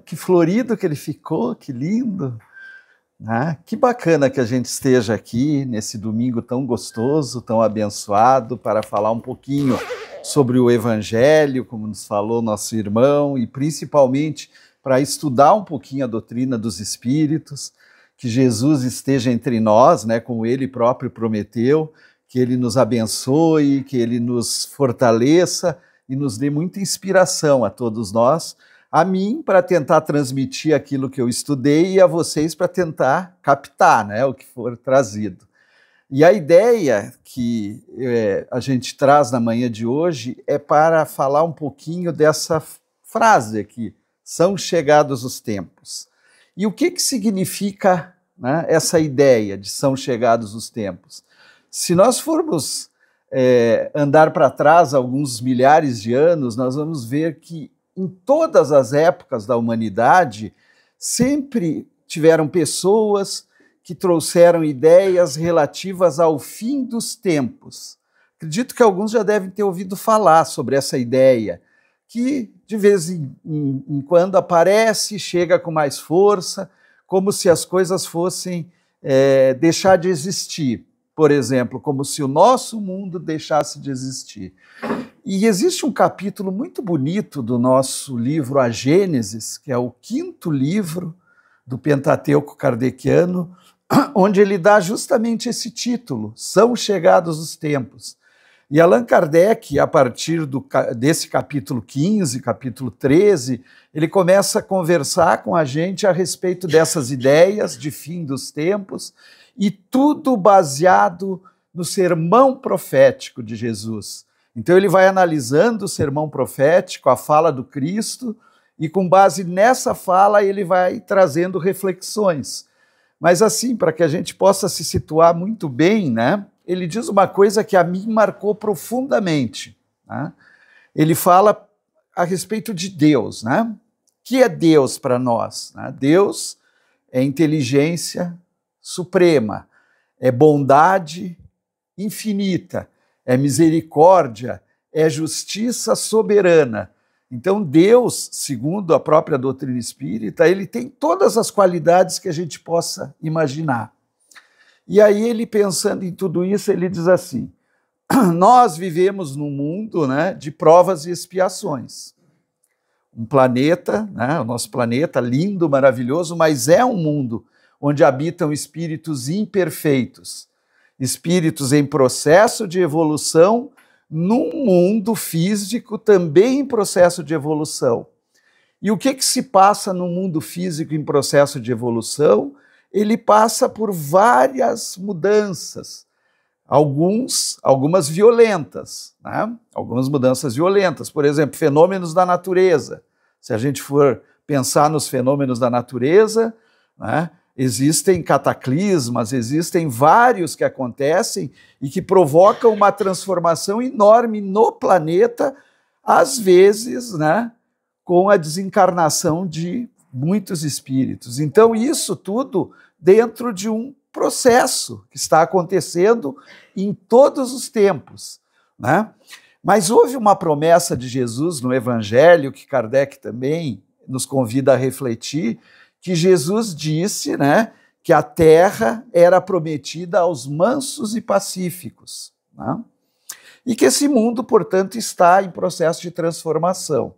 Que florido que ele ficou, que lindo. Né? Que bacana que a gente esteja aqui nesse domingo tão gostoso, tão abençoado, para falar um pouquinho sobre o Evangelho, como nos falou nosso irmão, e principalmente para estudar um pouquinho a doutrina dos Espíritos, que Jesus esteja entre nós, né, como ele próprio prometeu, que ele nos abençoe, que ele nos fortaleça e nos dê muita inspiração a todos nós, a mim para tentar transmitir aquilo que eu estudei e a vocês para tentar captar, né, o que for trazido. E a ideia que a gente traz na manhã de hoje é para falar um pouquinho dessa frase aqui, são chegados os tempos. E o que significa, né, essa ideia de são chegados os tempos? Se nós formos andar para trás alguns milhares de anos, nós vamos ver que em todas as épocas da humanidade, sempre tiveram pessoas que trouxeram ideias relativas ao fim dos tempos. Acredito que alguns já devem ter ouvido falar sobre essa ideia, que de vez em quando aparece, chega com mais força, como se as coisas fossem deixar de existir. Por exemplo, como se o nosso mundo deixasse de existir. E existe um capítulo muito bonito do nosso livro A Gênesis, que é o 5º livro do Pentateuco kardeciano, onde ele dá justamente esse título, São Chegados os Tempos. E Allan Kardec, a partir desse capítulo 15, capítulo 13, ele começa a conversar com a gente a respeito dessas ideias de fim dos tempos, e tudo baseado no sermão profético de Jesus. Então ele vai analisando o sermão profético, a fala do Cristo, e com base nessa fala ele vai trazendo reflexões. Mas assim, para que a gente possa se situar muito bem, né, ele diz uma coisa que a mim marcou profundamente. Né? Ele fala a respeito de Deus. Né? O que é Deus para nós? Né? Deus é inteligência suprema, é bondade infinita, é misericórdia, é justiça soberana. Então Deus, segundo a própria doutrina espírita, ele tem todas as qualidades que a gente possa imaginar. E aí ele, pensando em tudo isso, ele diz assim, nós vivemos num mundo, né, de provas e expiações. Um planeta, né, o nosso planeta lindo, maravilhoso, mas é um mundo onde habitam espíritos imperfeitos, espíritos em processo de evolução, num mundo físico também em processo de evolução. E o que se passa no mundo físico em processo de evolução? Ele passa por várias mudanças, algumas violentas, né? Algumas mudanças violentas, por exemplo, fenômenos da natureza. Se a gente for pensar nos fenômenos da natureza, né? Existem cataclismas, existem vários que acontecem e que provocam uma transformação enorme no planeta, às vezes, né, com a desencarnação de muitos espíritos. Então, isso tudo dentro de um processo que está acontecendo em todos os tempos. Né? Mas houve uma promessa de Jesus no Evangelho, que Kardec também nos convida a refletir, que Jesus disse, né, que a terra era prometida aos mansos e pacíficos, né? E que esse mundo, portanto, está em processo de transformação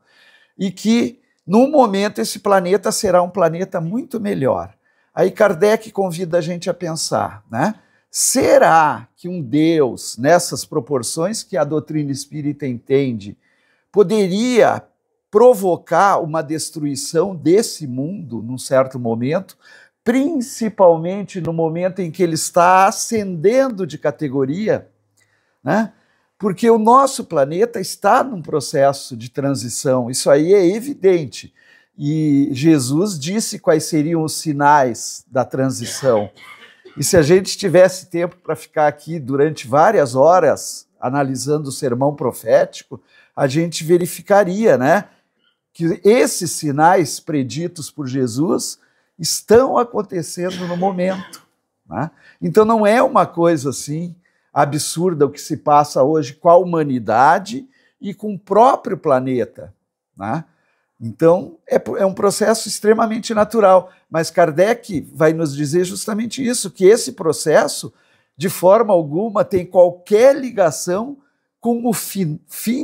e que, num momento, esse planeta será um planeta muito melhor. Aí Kardec convida a gente a pensar, né? Será que um Deus, nessas proporções que a doutrina espírita entende, poderia provocar uma destruição desse mundo num certo momento, principalmente no momento em que ele está ascendendo de categoria, né? Porque o nosso planeta está num processo de transição, isso aí é evidente. E Jesus disse quais seriam os sinais da transição. E se a gente tivesse tempo para ficar aqui durante várias horas analisando o sermão profético, a gente verificaria, né, que esses sinais preditos por Jesus estão acontecendo no momento. Né? Então não é uma coisa assim absurda o que se passa hoje com a humanidade e com o próprio planeta. Né? Então, é um processo extremamente natural. Mas Kardec vai nos dizer justamente isso, que esse processo, de forma alguma, tem qualquer ligação com o fim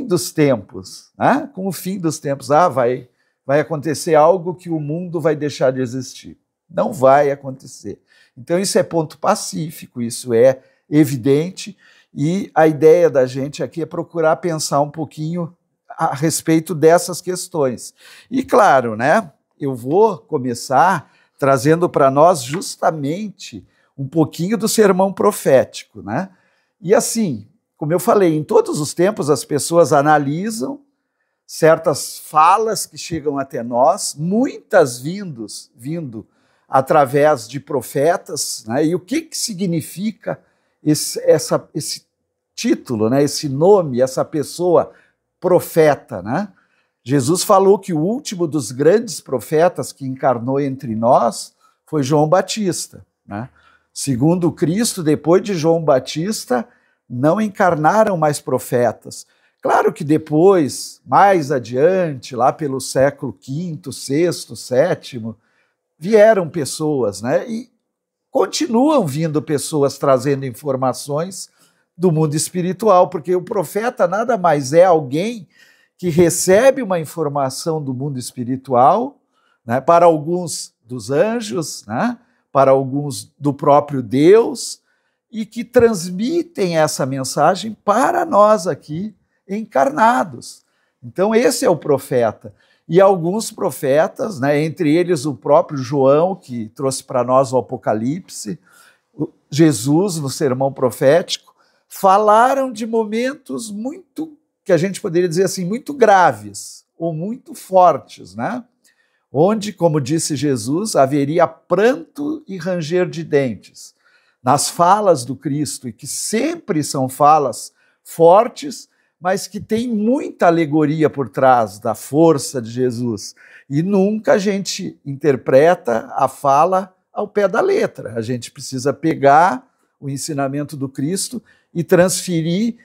dos tempos. Né? Com o fim dos tempos. Vai acontecer algo que o mundo vai deixar de existir. Não vai acontecer. Então, isso é ponto pacífico, isso é evidente, e a ideia da gente aqui é procurar pensar um pouquinho a respeito dessas questões. E, claro, né, eu vou começar trazendo para nós justamente um pouquinho do sermão profético. Né? E assim, como eu falei, em todos os tempos as pessoas analisam certas falas que chegam até nós, muitas vindo através de profetas, né? E o que significa esse título, né? Esse nome, essa pessoa profeta, né? Jesus falou que o último dos grandes profetas que encarnou entre nós foi João Batista, né? Segundo Cristo, depois de João Batista, não encarnaram mais profetas. Claro que depois, mais adiante, lá pelo século V, VI, VII, vieram pessoas, né? E continuam vindo pessoas trazendo informações do mundo espiritual, porque o profeta nada mais é alguém que recebe uma informação do mundo espiritual, né? Para alguns dos anjos, né? Para alguns do próprio Deus, e que transmitem essa mensagem para nós aqui, encarnados. Então esse é o profeta. E alguns profetas, né, entre eles o próprio João, que trouxe para nós o Apocalipse, Jesus no sermão profético, falaram de momentos muito, que a gente poderia dizer assim, muito graves, ou muito fortes, né? Onde, como disse Jesus, haveria pranto e ranger de dentes. Nas falas do Cristo, e que sempre são falas fortes, mas que tem muita alegoria por trás da força de Jesus. E nunca a gente interpreta a fala ao pé da letra. A gente precisa pegar o ensinamento do Cristo e transferir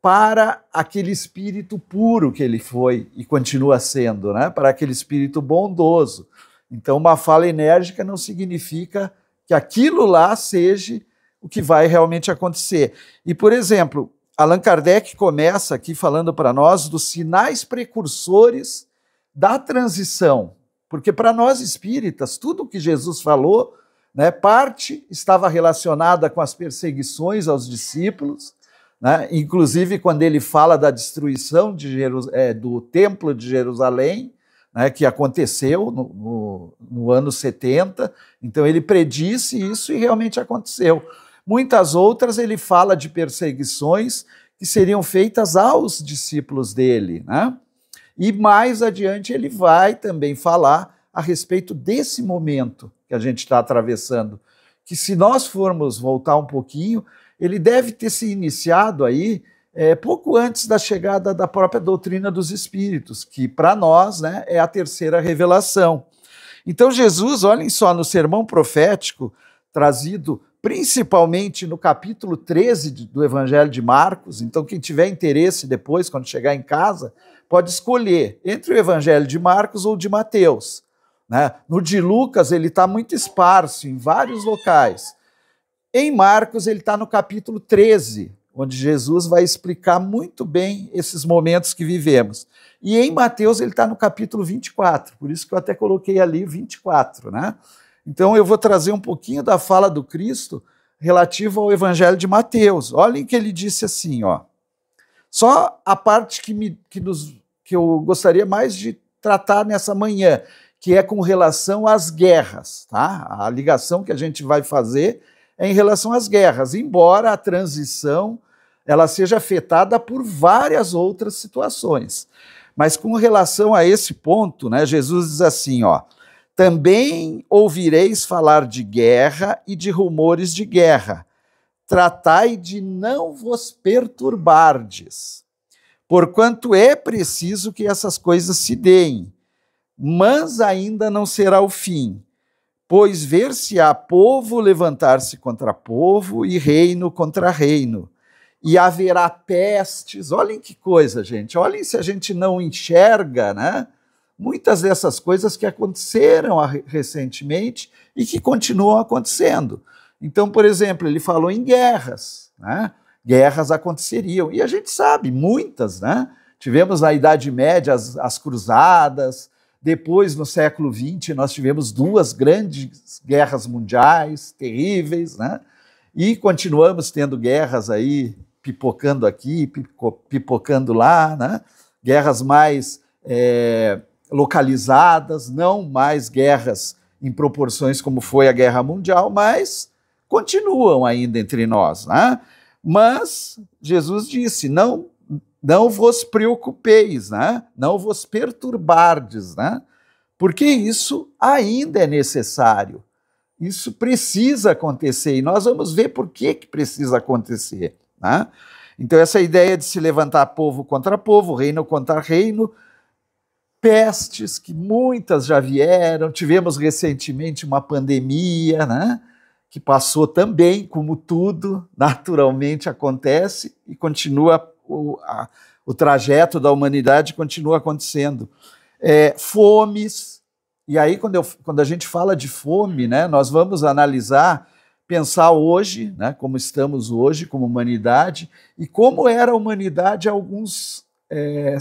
para aquele espírito puro que ele foi e continua sendo, né? Para aquele espírito bondoso. Então, uma fala enérgica não significa que aquilo lá seja o que vai realmente acontecer. E, por exemplo, Allan Kardec começa aqui falando para nós dos sinais precursores da transição, porque para nós espíritas, tudo o que Jesus falou, né, parte estava relacionada com as perseguições aos discípulos, né, inclusive quando ele fala da destruição do Templo de Jerusalém, né, que aconteceu no ano 70, então ele predisse isso e realmente aconteceu. Muitas outras ele fala de perseguições que seriam feitas aos discípulos dele, né? E mais adiante ele vai também falar a respeito desse momento que a gente está atravessando, que se nós formos voltar um pouquinho, ele deve ter se iniciado aí pouco antes da chegada da própria doutrina dos espíritos, que para nós, né, é a terceira revelação. Então Jesus, olhem só, no sermão profético trazido principalmente no capítulo 13 do Evangelho de Marcos. Então, quem tiver interesse depois, quando chegar em casa, pode escolher entre o Evangelho de Marcos ou de Mateus. Né? No de Lucas, ele está muito esparso em vários locais. Em Marcos, ele está no capítulo 13, onde Jesus vai explicar muito bem esses momentos que vivemos. E em Mateus, ele está no capítulo 24, por isso que eu até coloquei ali 24, né? Então, eu vou trazer um pouquinho da fala do Cristo relativo ao Evangelho de Mateus. Olhem que ele disse assim, ó. Só a parte que eu gostaria mais de tratar nessa manhã, que é com relação às guerras, tá? A ligação que a gente vai fazer é em relação às guerras, embora a transição ela seja afetada por várias outras situações. Mas com relação a esse ponto, né, Jesus diz assim, ó, também ouvireis falar de guerra e de rumores de guerra. Tratai de não vos perturbardes, porquanto é preciso que essas coisas se deem, mas ainda não será o fim, pois ver-se-á povo levantar-se contra povo e reino contra reino, e haverá pestes. Olhem que coisa, gente, olhem se a gente não enxerga, né, muitas dessas coisas que aconteceram recentemente e que continuam acontecendo. Então, por exemplo, ele falou em guerras, né? Guerras aconteceriam, e a gente sabe, muitas, né? Tivemos na Idade Média as cruzadas, depois, no século XX, nós tivemos 2 grandes guerras mundiais, terríveis, né? E continuamos tendo guerras aí, pipocando aqui, pipocando lá, né? Guerras mais localizadas, não mais guerras em proporções como foi a Guerra Mundial, mas continuam ainda entre nós, né? Mas Jesus disse, não vos preocupeis, né? Não vos perturbardes, né? Porque isso ainda é necessário. Isso precisa acontecer, e nós vamos ver por que precisa acontecer, né? Então, essa ideia de se levantar povo contra povo, reino contra reino, pestes, que muitas já vieram, tivemos recentemente uma pandemia, né? Que passou também, como tudo naturalmente acontece, e continua, o trajeto da humanidade continua acontecendo. Fomes, e aí quando a gente fala de fome, né, nós vamos analisar, pensar hoje, né, como estamos hoje como humanidade, e como era a humanidade há alguns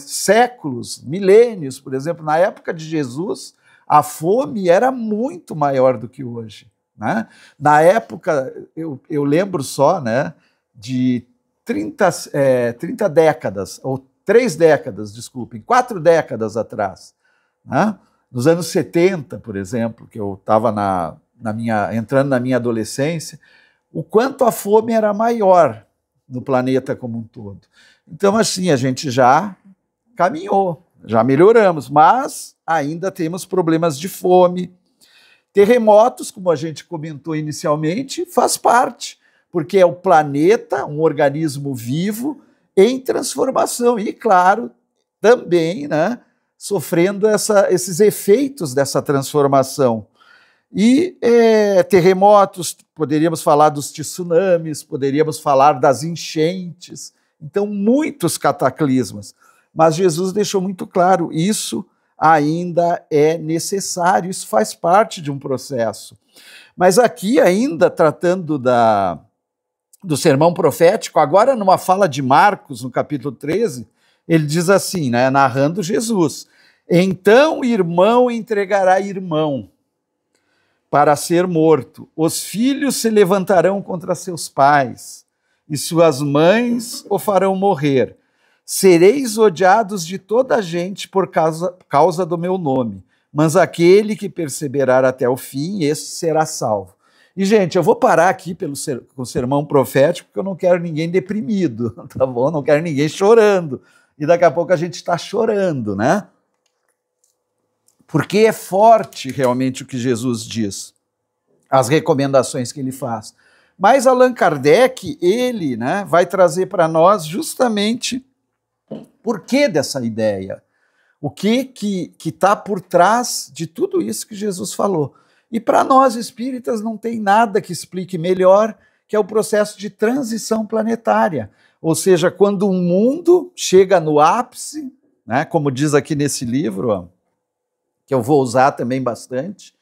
séculos, milênios, por exemplo, na época de Jesus, a fome era muito maior do que hoje, né? Na época, eu lembro só, né, de 30 décadas, ou 3 décadas, desculpem, 4 décadas atrás, né? Nos anos 70, por exemplo, que eu estava entrando na minha adolescência, o quanto a fome era maior no planeta como um todo. Então, assim, a gente já caminhou, já melhoramos, mas ainda temos problemas de fome. Terremotos, como a gente comentou inicialmente, faz parte, porque é o planeta, um organismo vivo em transformação e, claro, também, né, sofrendo esses efeitos dessa transformação. E terremotos, poderíamos falar dos tsunamis, poderíamos falar das enchentes, então muitos cataclismas. Mas Jesus deixou muito claro, isso ainda é necessário, isso faz parte de um processo. Mas aqui ainda tratando do sermão profético, agora numa fala de Marcos, no capítulo 13, ele diz assim, né, narrando Jesus, então irmão entregará irmão para ser morto, os filhos se levantarão contra seus pais, e suas mães o farão morrer. Sereis odiados de toda a gente por causa do meu nome, mas aquele que perseverar até o fim, esse será salvo. E, gente, eu vou parar aqui com o sermão profético, porque eu não quero ninguém deprimido, tá bom? Não quero ninguém chorando. E daqui a pouco a gente está chorando, né? Porque é forte realmente o que Jesus diz, as recomendações que ele faz. Mas Allan Kardec, ele, né, vai trazer para nós justamente por que dessa ideia, o que está por trás de tudo isso que Jesus falou. E para nós espíritas não tem nada que explique melhor que é o processo de transição planetária. Ou seja, quando um mundo chega no ápice, né, como diz aqui nesse livro, ó, que eu vou usar também bastante,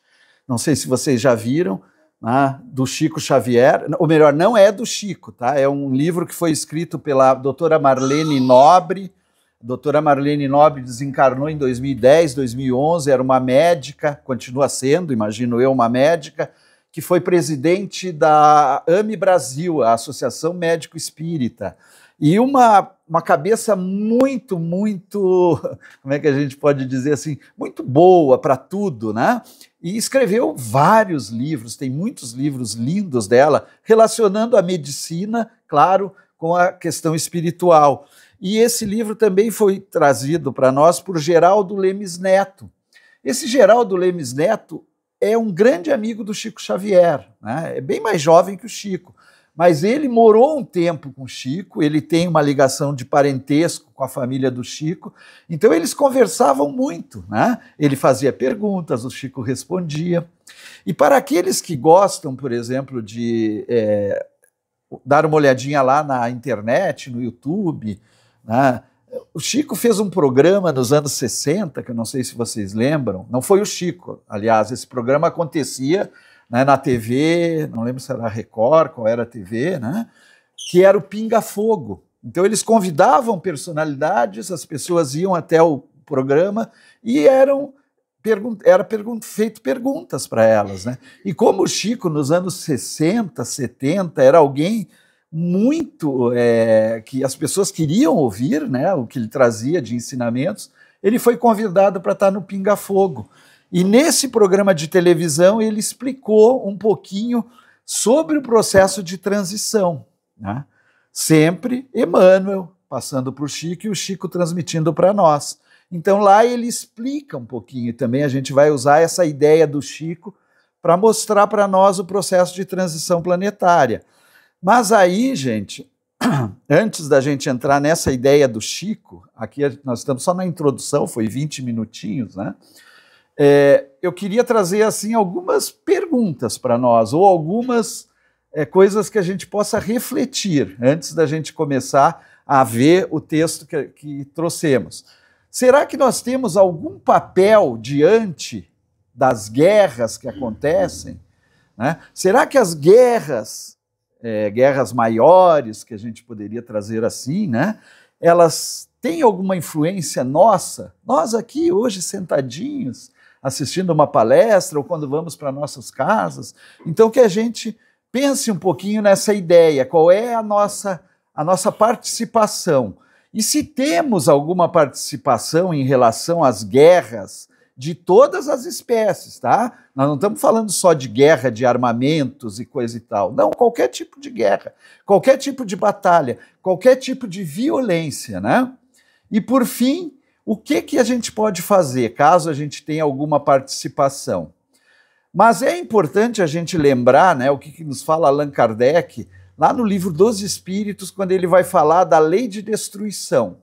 não sei se vocês já viram, né, do Chico Xavier, ou melhor, não é do Chico, tá? É um livro que foi escrito pela doutora Marlene Nobre. A doutora Marlene Nobre desencarnou em 2010, 2011, era uma médica, continua sendo, imagino eu, uma médica, que foi presidente da AME Brasil, a Associação Médico Espírita, e uma cabeça muito, como é que a gente pode dizer assim, muito boa para tudo, né? E escreveu vários livros, tem muitos livros lindos dela, relacionando a medicina, claro, com a questão espiritual. E esse livro também foi trazido para nós por Geraldo Lemes Neto. Esse Geraldo Lemes Neto é um grande amigo do Chico Xavier, né? É bem mais jovem que o Chico, mas ele morou um tempo com o Chico, ele tem uma ligação de parentesco com a família do Chico, então eles conversavam muito, né? Ele fazia perguntas, o Chico respondia. E para aqueles que gostam, por exemplo, de dar uma olhadinha lá na internet, no YouTube, né? O Chico fez um programa nos anos 60, que eu não sei se vocês lembram, não foi o Chico, aliás, esse programa acontecia, né, na TV, não lembro se era a Record, qual era a TV, né, que era o Pinga Fogo. Então eles convidavam personalidades, as pessoas iam até o programa e feito perguntas para elas, né? E como o Chico, nos anos 60, 70, era alguém muito que as pessoas queriam ouvir, né, o que ele trazia de ensinamentos, ele foi convidado para estar no Pinga Fogo. E nesse programa de televisão ele explicou um pouquinho sobre o processo de transição, né? Sempre Emmanuel passando por Chico e o Chico transmitindo para nós. Então lá ele explica um pouquinho, e também a gente vai usar essa ideia do Chico para mostrar para nós o processo de transição planetária. Mas aí, gente, antes da gente entrar nessa ideia do Chico, aqui nós estamos só na introdução, foi 20 minutinhos, né? Eu queria trazer assim algumas perguntas para nós, ou algumas coisas que a gente possa refletir antes da gente começar a ver o texto que trouxemos. Será que nós temos algum papel diante das guerras que acontecem, né? Será que as guerras maiores, que a gente poderia trazer assim, né, elas têm alguma influência nossa? Nós aqui hoje sentadinhos, assistindo uma palestra, ou quando vamos para nossas casas. Então que a gente pense um pouquinho nessa ideia, qual é a nossa participação. E se temos alguma participação em relação às guerras de todas as espécies, tá? Nós não estamos falando só de guerra de armamentos e coisa e tal. Não, qualquer tipo de guerra, qualquer tipo de batalha, qualquer tipo de violência, né? E por fim, o que a gente pode fazer caso a gente tenha alguma participação? Mas é importante a gente lembrar, né, o que nos fala Allan Kardec, lá no Livro dos Espíritos, quando ele vai falar da lei de destruição.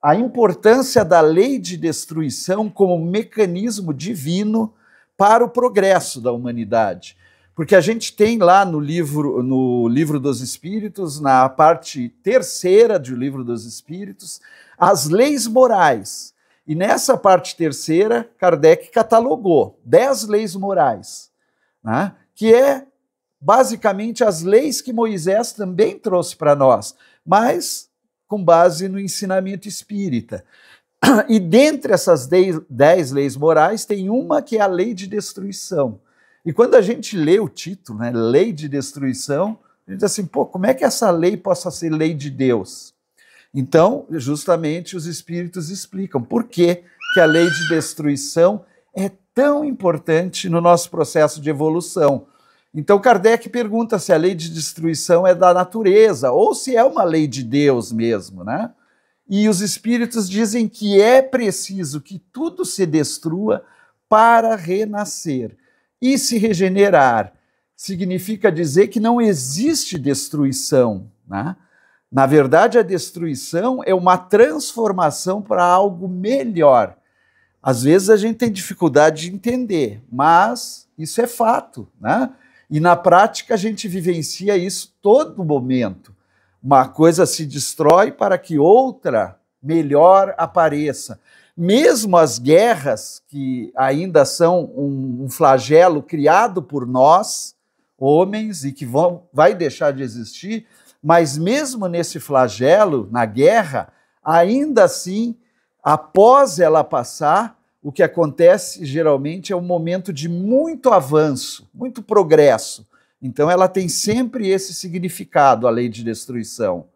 A importância da lei de destruição como mecanismo divino para o progresso da humanidade. Porque a gente tem lá no livro dos Espíritos, na parte terceira do Livro dos Espíritos, as leis morais. E nessa parte terceira, Kardec catalogou 10 leis morais, né, que é basicamente as leis que Moisés também trouxe para nós, mas com base no ensinamento espírita. E dentre essas 10 leis morais, tem uma que é a lei de destruição. E quando a gente lê o título, né, lei de destruição, a gente diz assim, pô, como é que essa lei possa ser lei de Deus? Então, justamente, os espíritos explicam por que a lei de destruição é tão importante no nosso processo de evolução. Então, Kardec pergunta se a lei de destruição é da natureza ou se é uma lei de Deus mesmo, né? E os espíritos dizem que é preciso que tudo se destrua para renascer. E se regenerar significa dizer que não existe destruição, né? Na verdade, a destruição é uma transformação para algo melhor. Às vezes a gente tem dificuldade de entender, mas isso é fato, né? E na prática a gente vivencia isso todo momento. Uma coisa se destrói para que outra melhor apareça. Mesmo as guerras, que ainda são um flagelo criado por nós, homens, e que vai deixar de existir, mas mesmo nesse flagelo, na guerra, ainda assim, após ela passar, o que acontece geralmente é um momento de muito avanço, muito progresso. Então ela tem sempre esse significado, a lei de destruição.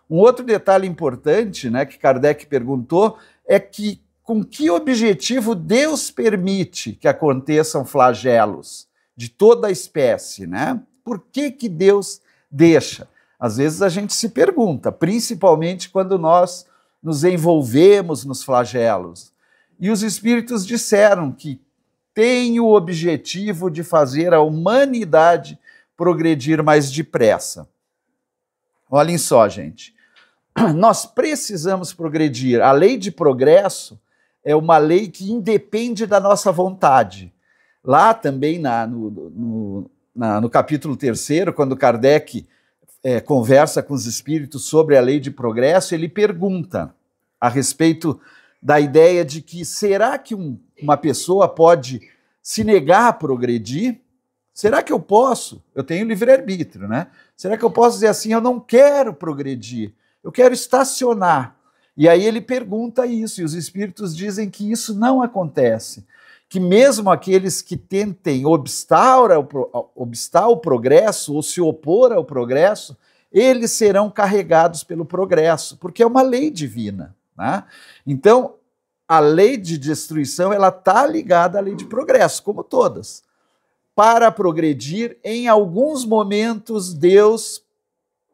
Um outro detalhe importante, né, que Kardec perguntou, é que com que objetivo Deus permite que aconteçam flagelos de toda a espécie, né? Por que Deus deixa? Às vezes a gente se pergunta, principalmente quando nós nos envolvemos nos flagelos. E os espíritos disseram que tem o objetivo de fazer a humanidade progredir mais depressa. Olhem só, gente. Nós precisamos progredir. A lei de progresso é uma lei que independe da nossa vontade. Lá também no capítulo 3º, quando Kardec conversa com os espíritos sobre a lei de progresso, ele pergunta, a respeito da ideia de que será que uma pessoa pode se negar a progredir? Será que eu posso? Eu tenho livre-arbítrio, né? Será que eu posso dizer assim, eu não quero progredir, eu quero estacionar? E aí ele pergunta isso, e os espíritos dizem que isso não acontece, que mesmo aqueles que tentem obstar o progresso ou se opor ao progresso, eles serão carregados pelo progresso, porque é uma lei divina, né? Então, a lei de destruição ela está ligada à lei de progresso, como todas. Para progredir, em alguns momentos, Deus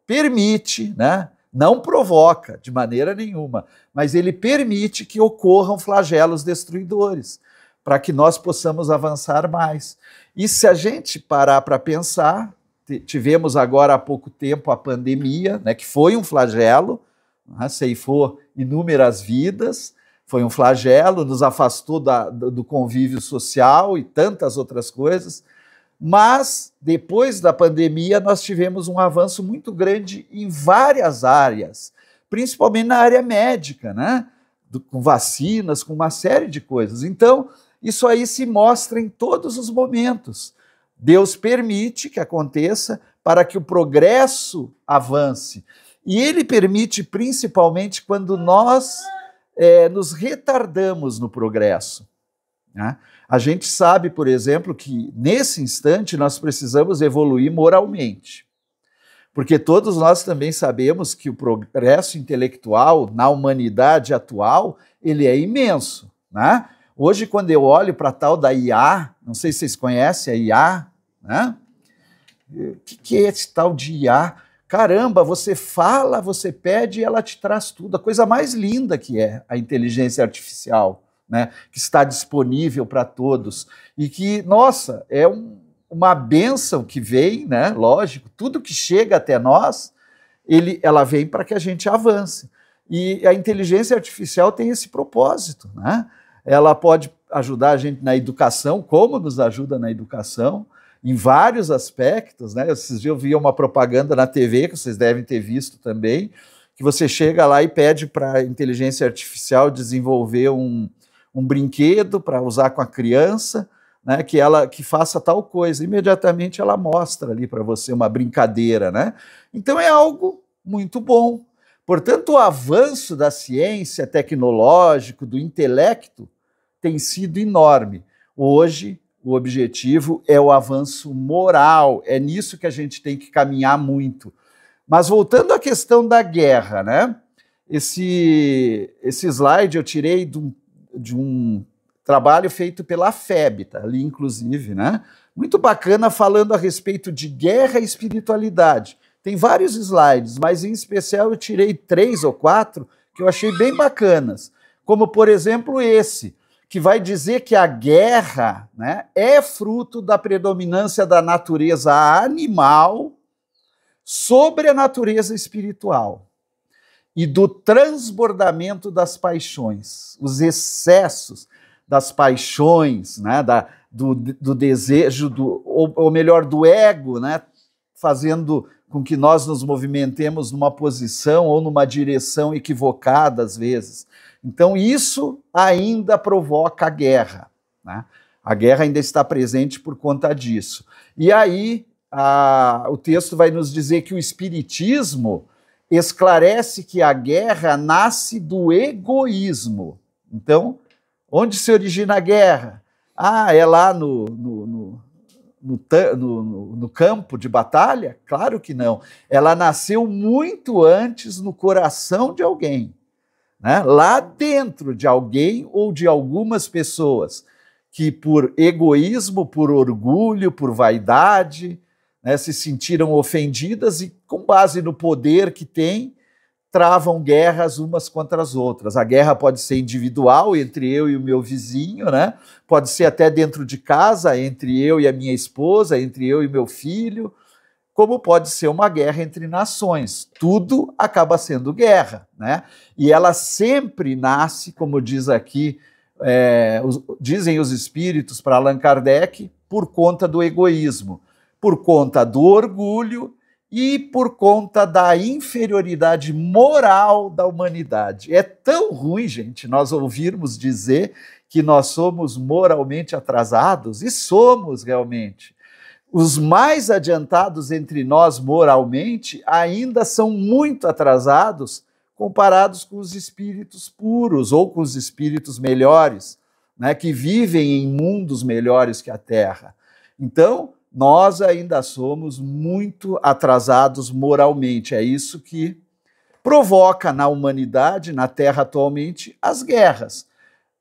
permite, né? Não provoca de maneira nenhuma, mas ele permite que ocorram flagelos destruidores, para que nós possamos avançar mais. E se a gente parar para pensar, tivemos agora há pouco tempo a pandemia, né, que foi um flagelo, né, ceifou inúmeras vidas, foi um flagelo, nos afastou do convívio social e tantas outras coisas, mas depois da pandemia nós tivemos um avanço muito grande em várias áreas, principalmente na área médica, né, com vacinas, com uma série de coisas. Então, isso aí se mostra em todos os momentos. Deus permite que aconteça para que o progresso avance. E ele permite principalmente quando nós nos retardamos no progresso, né? A gente sabe, por exemplo, que nesse instante nós precisamos evoluir moralmente. Porque todos nós também sabemos que o progresso intelectual na humanidade atual, ele é imenso, né? Hoje, quando eu olho para a tal da IA, não sei se vocês conhecem a IA, né? O que é esse tal de IA? Caramba, você fala, você pede e ela te traz tudo. A coisa mais linda que é a inteligência artificial, né? Que está disponível para todos. E que, nossa, é uma bênção que vem, né? Lógico, tudo que chega até nós, ela vem para que a gente avance. E a inteligência artificial tem esse propósito, né? Ela pode ajudar a gente na educação, como nos ajuda na educação, em vários aspectos, né? Esses dias eu vi uma propaganda na TV, que vocês devem ter visto também, que você chega lá e pede para a inteligência artificial desenvolver um brinquedo para usar com a criança, né? Que faça tal coisa. Imediatamente ela mostra ali para você uma brincadeira, né? Então é algo muito bom. Portanto, o avanço da ciência, tecnológico, do intelecto, tem sido enorme. Hoje, o objetivo é o avanço moral, é nisso que a gente tem que caminhar muito. Mas voltando à questão da guerra, né? Esse slide eu tirei de um trabalho feito pela FEB, tá ali inclusive, né? Muito bacana, falando a respeito de guerra e espiritualidade. Tem vários slides, mas em especial eu tirei 3 ou 4 que eu achei bem bacanas, como por exemplo esse, que vai dizer que a guerra, né, é fruto da predominância da natureza animal sobre a natureza espiritual e do transbordamento das paixões, os excessos das paixões, né, do desejo, ou melhor, do ego, né, fazendo com que nós nos movimentemos numa posição ou numa direção equivocada às vezes. Então isso ainda provoca a guerra, né? A guerra ainda está presente por conta disso. E aí o texto vai nos dizer que o Espiritismo esclarece que a guerra nasce do egoísmo. Então, onde se origina a guerra? É lá no campo de batalha? Claro que não. Ela nasceu muito antes no coração de alguém, né? Lá dentro de alguém ou de algumas pessoas que por egoísmo, por orgulho, por vaidade, né, se sentiram ofendidas e com base no poder que têm, travam guerras umas contra as outras. A guerra pode ser individual, entre eu e o meu vizinho, né? Pode ser até dentro de casa, entre eu e a minha esposa, entre eu e meu filho, como pode ser uma guerra entre nações. Tudo acaba sendo guerra, né? E ela sempre nasce, como diz aqui, dizem os espíritos para Allan Kardec, por conta do egoísmo, por conta do orgulho e por conta da inferioridade moral da humanidade. É tão ruim, gente, nós ouvirmos dizer que nós somos moralmente atrasados, e somos realmente. Os mais adiantados entre nós moralmente ainda são muito atrasados comparados com os espíritos puros ou com os espíritos melhores, né, que vivem em mundos melhores que a Terra. Então, nós ainda somos muito atrasados moralmente. É isso que provoca na humanidade, na Terra atualmente, as guerras.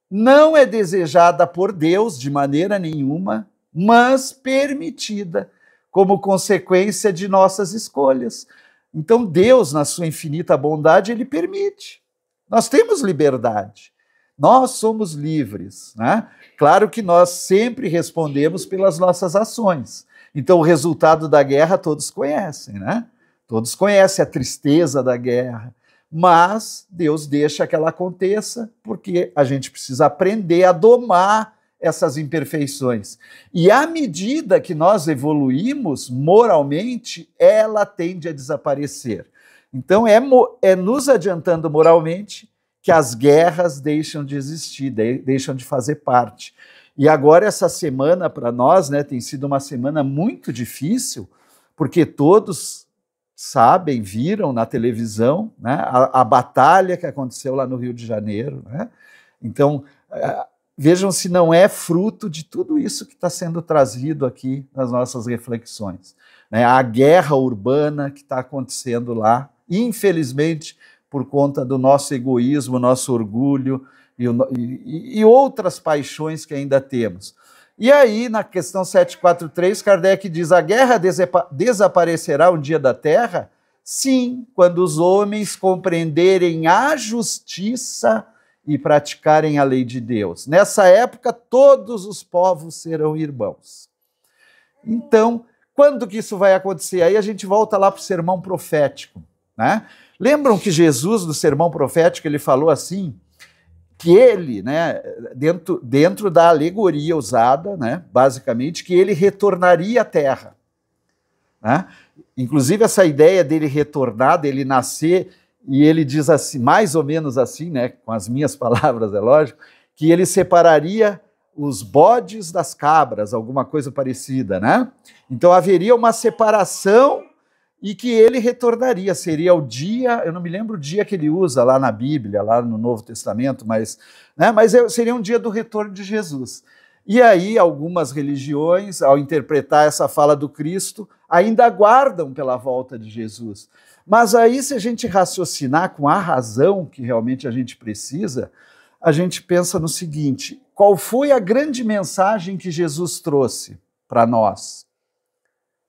Não é desejada por Deus de maneira nenhuma, mas permitida como consequência de nossas escolhas. Então, Deus, na sua infinita bondade, ele permite. Nós temos liberdade. Nós somos livres, né? Claro que nós sempre respondemos pelas nossas ações. Então, o resultado da guerra todos conhecem, né? Todos conhecem a tristeza da guerra. Mas Deus deixa que ela aconteça porque a gente precisa aprender a domar essas imperfeições. E à medida que nós evoluímos moralmente, ela tende a desaparecer. Então, é nos adiantando moralmente que as guerras deixam de existir, deixam de fazer parte. E agora essa semana para nós, né, tem sido uma semana muito difícil, porque todos sabem, viram na televisão, né, a batalha que aconteceu lá no Rio de Janeiro, né? Então, vejam se não é fruto de tudo isso que está sendo trazido aqui nas nossas reflexões, né? A guerra urbana que está acontecendo lá, infelizmente, por conta do nosso egoísmo, nosso orgulho e outras paixões que ainda temos. E aí, na questão 743, Kardec diz: a guerra desaparecerá um dia da Terra? Sim, quando os homens compreenderem a justiça e praticarem a lei de Deus. Nessa época, todos os povos serão irmãos. Então, quando que isso vai acontecer? Aí a gente volta lá para o sermão profético, né? Lembram que Jesus, no sermão profético, ele falou assim, que ele, né, dentro da alegoria usada, né, basicamente, que ele retornaria à Terra, né? Inclusive essa ideia dele retornar, dele nascer, e ele diz assim, mais ou menos assim, né, com as minhas palavras, é lógico, que ele separaria os bodes das cabras, alguma coisa parecida, né? Então haveria uma separação e que ele retornaria, seria o dia, eu não me lembro o dia que ele usa lá na Bíblia, lá no Novo Testamento, mas, né, seria um dia do retorno de Jesus. E aí algumas religiões, ao interpretar essa fala do Cristo, ainda aguardam pela volta de Jesus. Mas aí, se a gente raciocinar com a razão que realmente a gente precisa, a gente pensa no seguinte: qual foi a grande mensagem que Jesus trouxe para nós?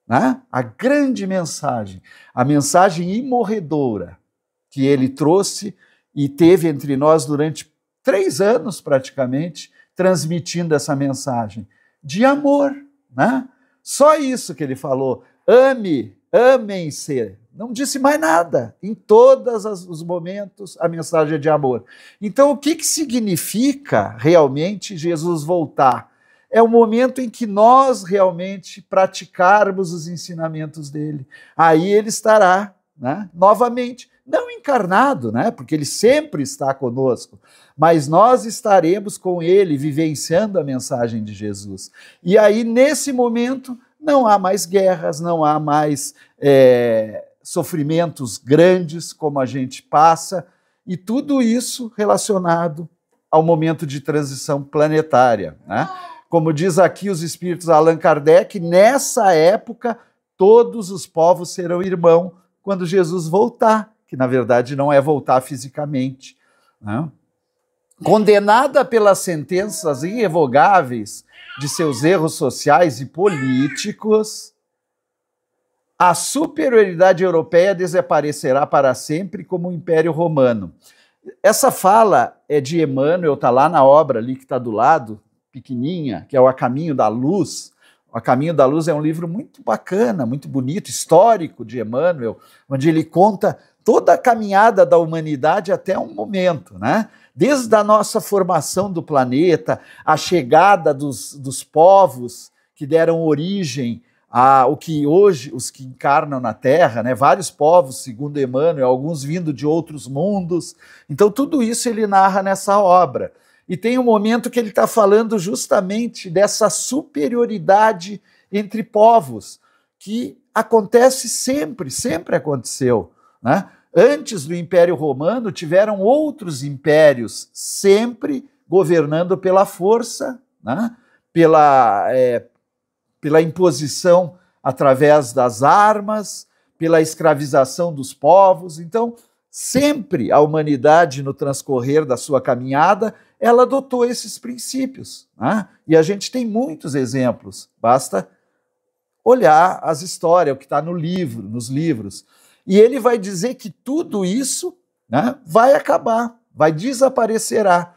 Né? A grande mensagem, a mensagem imorredora que ele trouxe e teve entre nós durante 3 anos praticamente, transmitindo essa mensagem de amor, né? Só isso que ele falou, amem-se, não disse mais nada, em todos os momentos a mensagem é de amor. Então o que significa realmente Jesus voltar? É o momento em que nós realmente praticarmos os ensinamentos dele. Aí ele estará, né, novamente, não encarnado, né, porque ele sempre está conosco, mas nós estaremos com ele, vivenciando a mensagem de Jesus. E aí, nesse momento, não há mais guerras, não há mais sofrimentos grandes como a gente passa, e tudo isso relacionado ao momento de transição planetária, né? Como diz aqui os espíritos Allan Kardec, nessa época todos os povos serão irmãos quando Jesus voltar, que na verdade não é voltar fisicamente, né? Condenada pelas sentenças irrevogáveis de seus erros sociais e políticos, a superioridade europeia desaparecerá para sempre como o Império Romano. Essa fala é de Emmanuel, está lá na obra ali que está do lado, pequenininha, que é o A Caminho da Luz. O A Caminho da Luz é um livro muito bacana, muito bonito, histórico de Emmanuel, onde ele conta toda a caminhada da humanidade até um momento, né? Desde a nossa formação do planeta, a chegada dos povos que deram origem o que hoje os que encarnam na Terra, né, vários povos, segundo Emmanuel, alguns vindo de outros mundos. Então tudo isso ele narra nessa obra. E tem um momento que ele está falando justamente dessa superioridade entre povos, que acontece sempre, sempre aconteceu, né? Antes do Império Romano, tiveram outros impérios sempre governando pela força, né? Pela imposição através das armas, pela escravização dos povos. Então, sempre a humanidade, no transcorrer da sua caminhada, ela adotou esses princípios, né? E a gente tem muitos exemplos, basta olhar as histórias, o que está no livro, nos livros. E ele vai dizer que tudo isso, né, vai acabar, desaparecerá,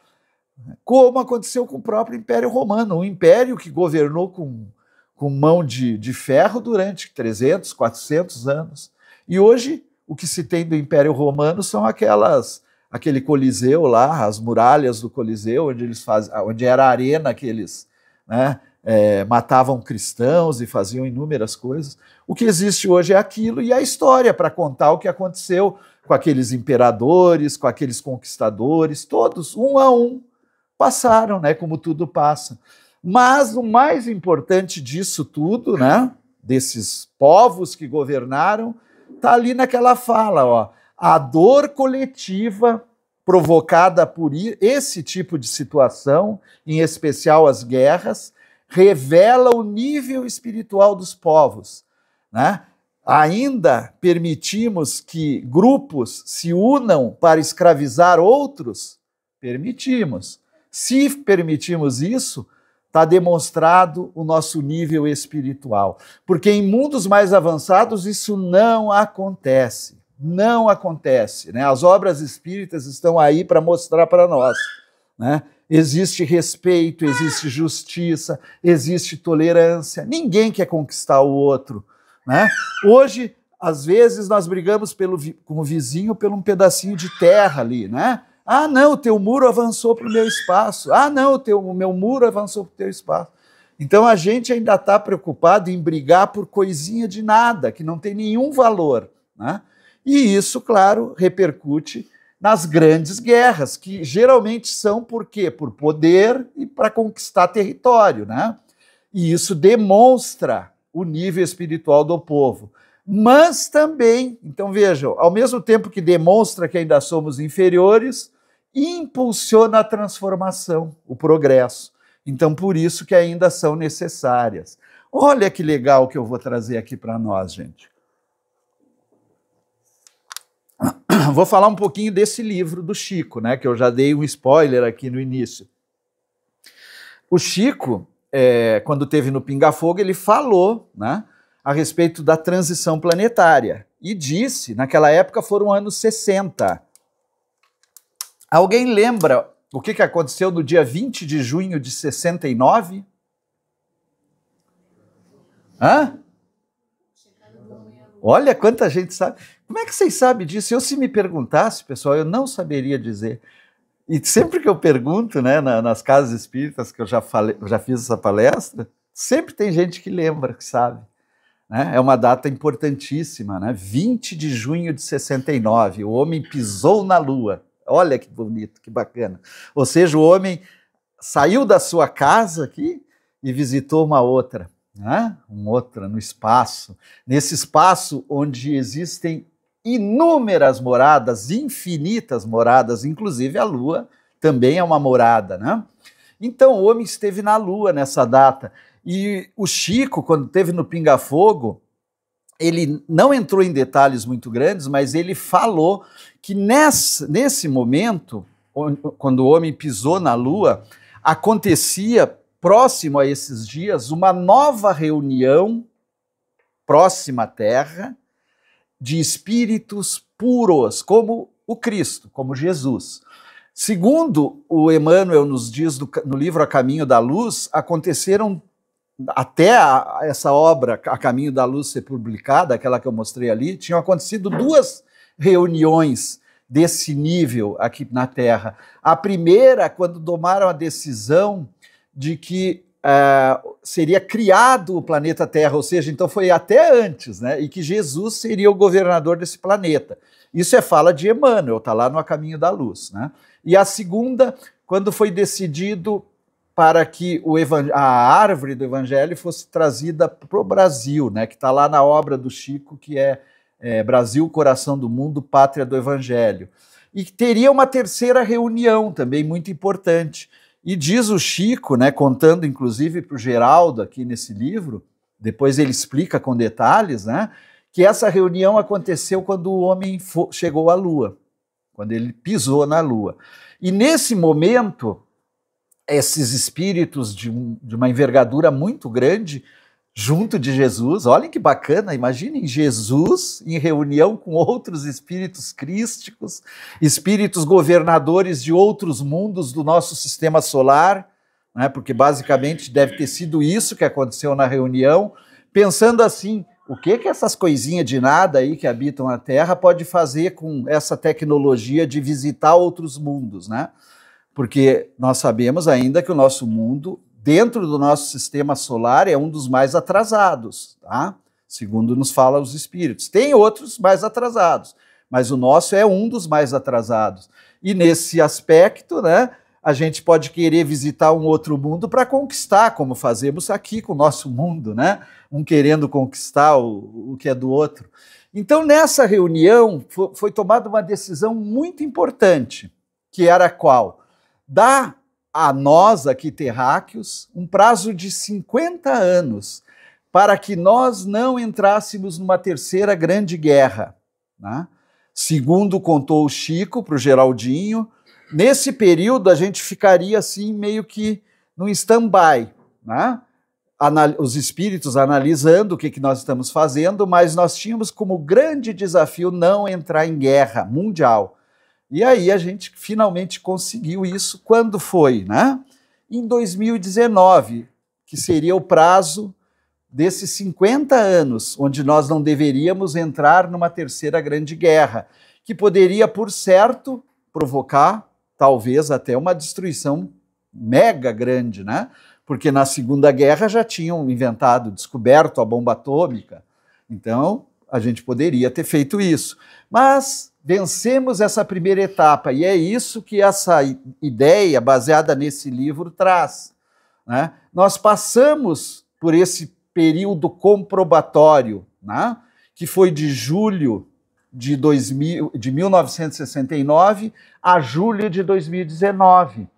como aconteceu com o próprio Império Romano, um império que governou com mão de ferro durante 300, 400 anos. E hoje, o que se tem do Império Romano são aquele Coliseu lá, as muralhas do Coliseu, onde era a arena que eles, né, matavam cristãos e faziam inúmeras coisas. O que existe hoje é aquilo, e a história para contar o que aconteceu com aqueles imperadores, com aqueles conquistadores, todos, um a um, passaram, né, como tudo passa. Mas o mais importante disso tudo, né, desses povos que governaram, está ali naquela fala, ó, a dor coletiva provocada por esse tipo de situação, em especial as guerras, revela o nível espiritual dos povos, né? Ainda permitimos que grupos se unam para escravizar outros? Permitimos. Se permitimos isso, está demonstrado o nosso nível espiritual. Porque em mundos mais avançados isso não acontece. Não acontece, né? As obras espíritas estão aí para mostrar para nós, né? Existe respeito, existe justiça, existe tolerância. Ninguém quer conquistar o outro, né? Hoje, às vezes, nós brigamos com o vizinho por um pedacinho de terra ali, né? Ah, não, o teu muro avançou para o meu espaço. Ah, não, o meu muro avançou para o teu espaço. Então, a gente ainda está preocupado em brigar por coisinha de nada, que não tem nenhum valor, né? E isso, claro, repercute nas grandes guerras, que geralmente são por quê? Por poder e para conquistar território, né? E isso demonstra o nível espiritual do povo. Mas também, então vejam, ao mesmo tempo que demonstra que ainda somos inferiores, impulsiona a transformação, o progresso. Então, por isso que ainda são necessárias. Olha que legal que eu vou trazer aqui para nós, gente. Vou falar um pouquinho desse livro do Chico, né, que eu já dei um spoiler aqui no início. O Chico, quando esteve no Pinga Fogo, ele falou, né, a respeito da transição planetária e disse, naquela época foram anos 60. Alguém lembra o que aconteceu no dia 20 de junho de 69? Hã? Olha quanta gente sabe. Como é que vocês sabem disso? Eu, se me perguntasse, pessoal, eu não saberia dizer. E sempre que eu pergunto, né, nas casas espíritas, que eu já fiz essa palestra, sempre tem gente que lembra, que sabe. Né? É uma data importantíssima, né? 20 de junho de 69, o homem pisou na Lua. Olha que bonito, que bacana. Ou seja, o homem saiu da sua casa aqui e visitou uma outra. Né? Outra no espaço, nesse espaço onde existem inúmeras moradas, infinitas moradas, inclusive a Lua também é uma morada, né? Então o homem esteve na Lua nessa data, e o Chico, quando esteve no Pinga Fogo, ele não entrou em detalhes muito grandes, mas ele falou que nesse momento, quando o homem pisou na Lua, acontecia próximo a esses dias, uma nova reunião, próxima à Terra, de espíritos puros, como o Cristo, como Jesus. Segundo o Emmanuel nos diz no livro A Caminho da Luz, aconteceram, até essa obra, A Caminho da Luz, ser publicada, aquela que eu mostrei ali, tinham acontecido 2 reuniões desse nível aqui na Terra. A primeira, quando tomaram a decisão de que seria criado o planeta Terra, ou seja, então foi até antes, né? E que Jesus seria o governador desse planeta. Isso é fala de Emmanuel, está lá no A Caminho da Luz, né? E a segunda, quando foi decidido para que a árvore do Evangelho fosse trazida para o Brasil, né? Que está lá na obra do Chico, que é Brasil, Coração do Mundo, Pátria do Evangelho. E teria uma terceira reunião também muito importante. E diz o Chico, né, contando inclusive para o Geraldo aqui nesse livro, depois ele explica com detalhes, né, que essa reunião aconteceu quando o homem chegou à Lua, quando ele pisou na Lua. E nesse momento, esses espíritos de uma envergadura muito grande, junto de Jesus, olhem que bacana, imaginem Jesus em reunião com outros espíritos crísticos, espíritos governadores de outros mundos do nosso sistema solar, né, porque basicamente deve ter sido isso que aconteceu na reunião, pensando assim, o que essas coisinhas de nada aí que habitam a Terra pode fazer com essa tecnologia de visitar outros mundos, né? Porque nós sabemos ainda que o nosso mundo, dentro do nosso sistema solar, é um dos mais atrasados, tá? Segundo nos fala os espíritos. Tem outros mais atrasados, mas o nosso é um dos mais atrasados. E nesse aspecto, né, a gente pode querer visitar um outro mundo para conquistar, como fazemos aqui com o nosso mundo, né? Um querendo conquistar o que é do outro. Então, nessa reunião, foi tomada uma decisão muito importante, que era qual? Dar a nós, aqui terráqueos, um prazo de 50 anos para que nós não entrássemos numa terceira grande guerra, né? Segundo contou o Chico para o Geraldinho, nesse período a gente ficaria assim meio que num stand-by, né? Os espíritos analisando o que nós estamos fazendo, mas nós tínhamos como grande desafio não entrar em guerra mundial. E aí a gente finalmente conseguiu isso. Quando foi, né? Em 2019, que seria o prazo desses 50 anos, onde nós não deveríamos entrar numa terceira grande guerra, que poderia, por certo, provocar talvez até uma destruição mega grande, né? Porque na Segunda Guerra já tinham descoberto a bomba atômica. Então, a gente poderia ter feito isso. Mas vencemos essa primeira etapa, e é isso que essa ideia, baseada nesse livro, traz, né? Nós passamos por esse período comprobatório, né? Que foi de julho de 1969 a julho de 2019.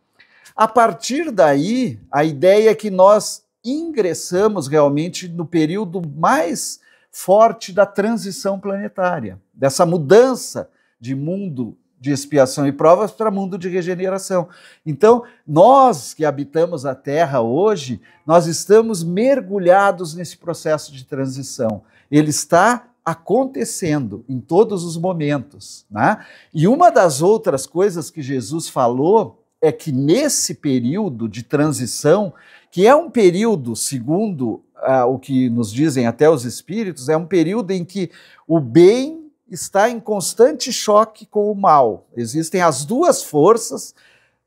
A partir daí, a ideia é que nós ingressamos realmente no período mais forte da transição planetária, dessa mudança de mundo de expiação e provas para mundo de regeneração. Então, nós que habitamos a Terra hoje, nós estamos mergulhados nesse processo de transição. Ele está acontecendo em todos os momentos, né? E uma das outras coisas que Jesus falou é que nesse período de transição, que é um período, segundo o que nos dizem até os espíritos, é um período em que o bem está em constante choque com o mal. Existem as duas forças,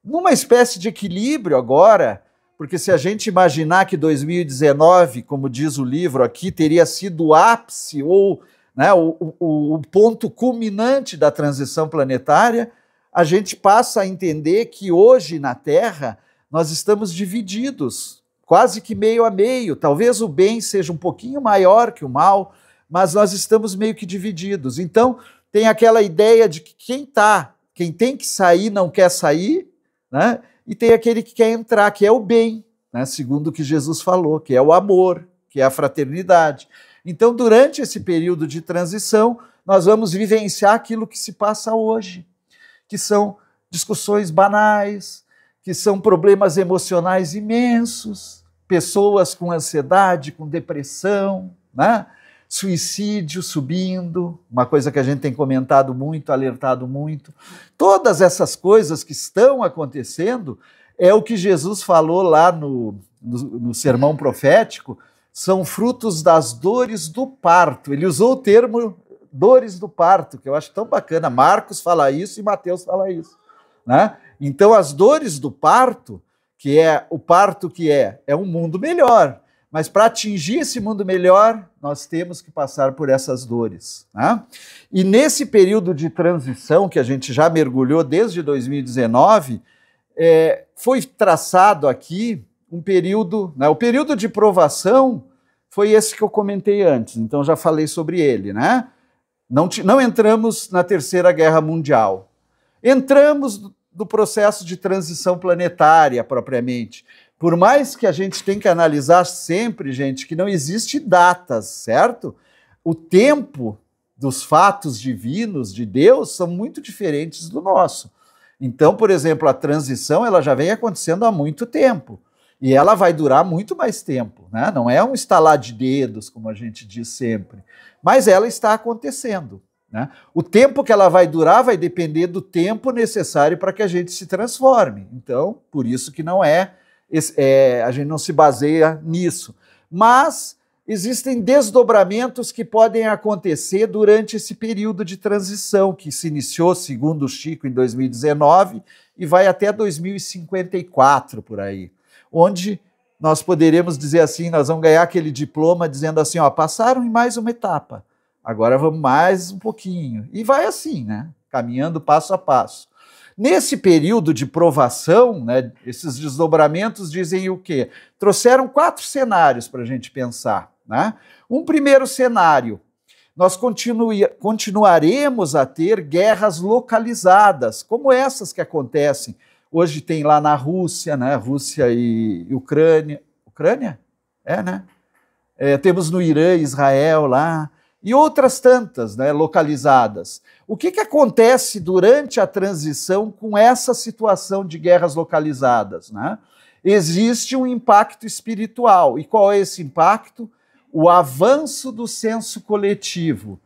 numa espécie de equilíbrio agora, porque se a gente imaginar que 2019, como diz o livro aqui, teria sido o ápice ou, né, o ponto culminante da transição planetária, a gente passa a entender que hoje na Terra nós estamos divididos, quase que meio a meio. Talvez o bem seja um pouquinho maior que o mal, mas nós estamos meio que divididos. Então, tem aquela ideia de que quem tem que sair não quer sair, né? E tem aquele que quer entrar, que é o bem, né? Segundo o que Jesus falou, que é o amor, que é a fraternidade. Então, durante esse período de transição, nós vamos vivenciar aquilo que se passa hoje, que são discussões banais, que são problemas emocionais imensos, pessoas com ansiedade, com depressão, né? Suicídio subindo, uma coisa que a gente tem comentado muito, alertado muito. Todas essas coisas que estão acontecendo é o que Jesus falou lá no sermão profético, são frutos das dores do parto. Ele usou o termo dores do parto, que eu acho tão bacana. Marcos fala isso e Mateus fala isso, né? Então, as dores do parto, que é o parto que é um mundo melhor. Mas para atingir esse mundo melhor, nós temos que passar por essas dores, né? E nesse período de transição, que a gente já mergulhou desde 2019, foi traçado aqui um período, né? O período de provação foi esse que eu comentei antes, então já falei sobre ele, né? Não entramos na Terceira Guerra Mundial. Entramos no processo de transição planetária, propriamente. Por mais que a gente tenha que analisar sempre, gente, que não existe datas, certo? O tempo dos fatos divinos de Deus são muito diferentes do nosso. Então, por exemplo, a transição ela já vem acontecendo há muito tempo. E ela vai durar muito mais tempo, né? Não é um estalar de dedos, como a gente diz sempre. Mas ela está acontecendo, né? O tempo que ela vai durar vai depender do tempo necessário para que a gente se transforme. Então, por isso que não a gente não se baseia nisso. Mas existem desdobramentos que podem acontecer durante esse período de transição, que se iniciou, segundo o Chico, em 2019 e vai até 2054, por aí. Onde nós poderemos dizer assim, nós vamos ganhar aquele diploma dizendo assim, ó, passaram em mais uma etapa, agora vamos mais um pouquinho. E vai assim, né? Caminhando passo a passo. Nesse período de provação, né, esses desdobramentos dizem o quê? Trouxeram 4 cenários para a gente pensar, né? Um primeiro cenário, nós continuaremos a ter guerras localizadas, como essas que acontecem. Hoje tem lá na Rússia, né? Rússia e Ucrânia. Ucrânia? Né? Temos no Irã, Israel lá, e outras tantas, né, localizadas. O que acontece durante a transição com essa situação de guerras localizadas, né? Existe um impacto espiritual. E qual é esse impacto? O avanço do senso coletivo,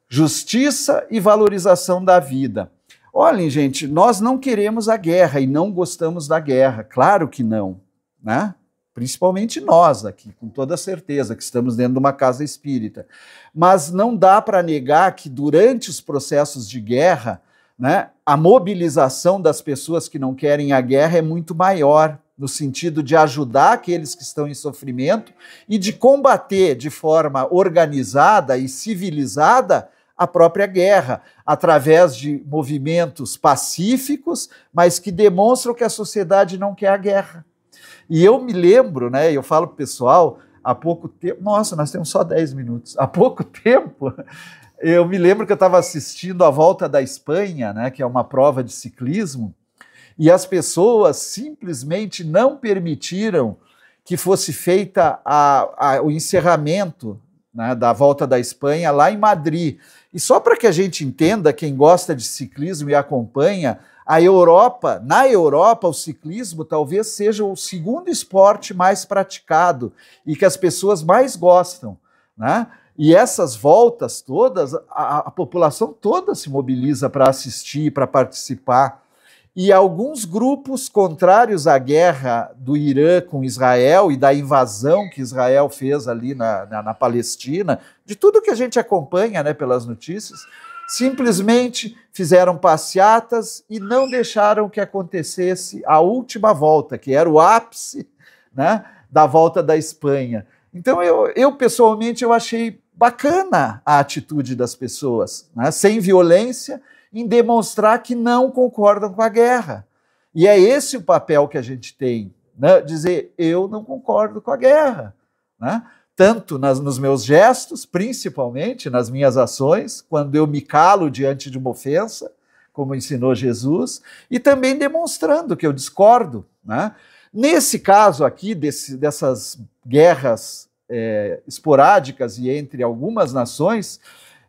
justiça e valorização da vida. Olhem, gente, nós não queremos a guerra e não gostamos da guerra, claro que não, né? Principalmente nós aqui, com toda certeza, que estamos dentro de uma casa espírita. Mas não dá para negar que durante os processos de guerra, né, a mobilização das pessoas que não querem a guerra é muito maior, no sentido de ajudar aqueles que estão em sofrimento e de combater de forma organizada e civilizada a própria guerra, através de movimentos pacíficos, mas que demonstram que a sociedade não quer a guerra. E eu me lembro, né, eu falo para o pessoal, há pouco tempo, nossa, nós temos só 10 minutos, há pouco tempo, eu me lembro que eu estava assistindo a Volta da Espanha, né, que é uma prova de ciclismo, e as pessoas simplesmente não permitiram que fosse feita o encerramento, né, da Volta da Espanha lá em Madrid. E só para que a gente entenda, quem gosta de ciclismo e acompanha, na Europa, o ciclismo talvez seja o segundo esporte mais praticado e que as pessoas mais gostam, né? E essas voltas todas, a população toda se mobiliza para assistir, para participar. E alguns grupos contrários à guerra do Irã com Israel e da invasão que Israel fez ali na Palestina, de tudo que a gente acompanha, né, pelas notícias, simplesmente fizeram passeatas e não deixaram que acontecesse a última volta, que era o ápice, né, da Volta da Espanha. Então, eu pessoalmente, eu achei bacana a atitude das pessoas, né, sem violência, em demonstrar que não concordam com a guerra. E é esse o papel que a gente tem, né, dizer, eu não concordo com a guerra, né? Tanto nos meus gestos, principalmente nas minhas ações, quando eu me calo diante de uma ofensa, como ensinou Jesus, e também demonstrando que eu discordo, né? Nesse caso aqui, dessas guerras esporádicas e entre algumas nações,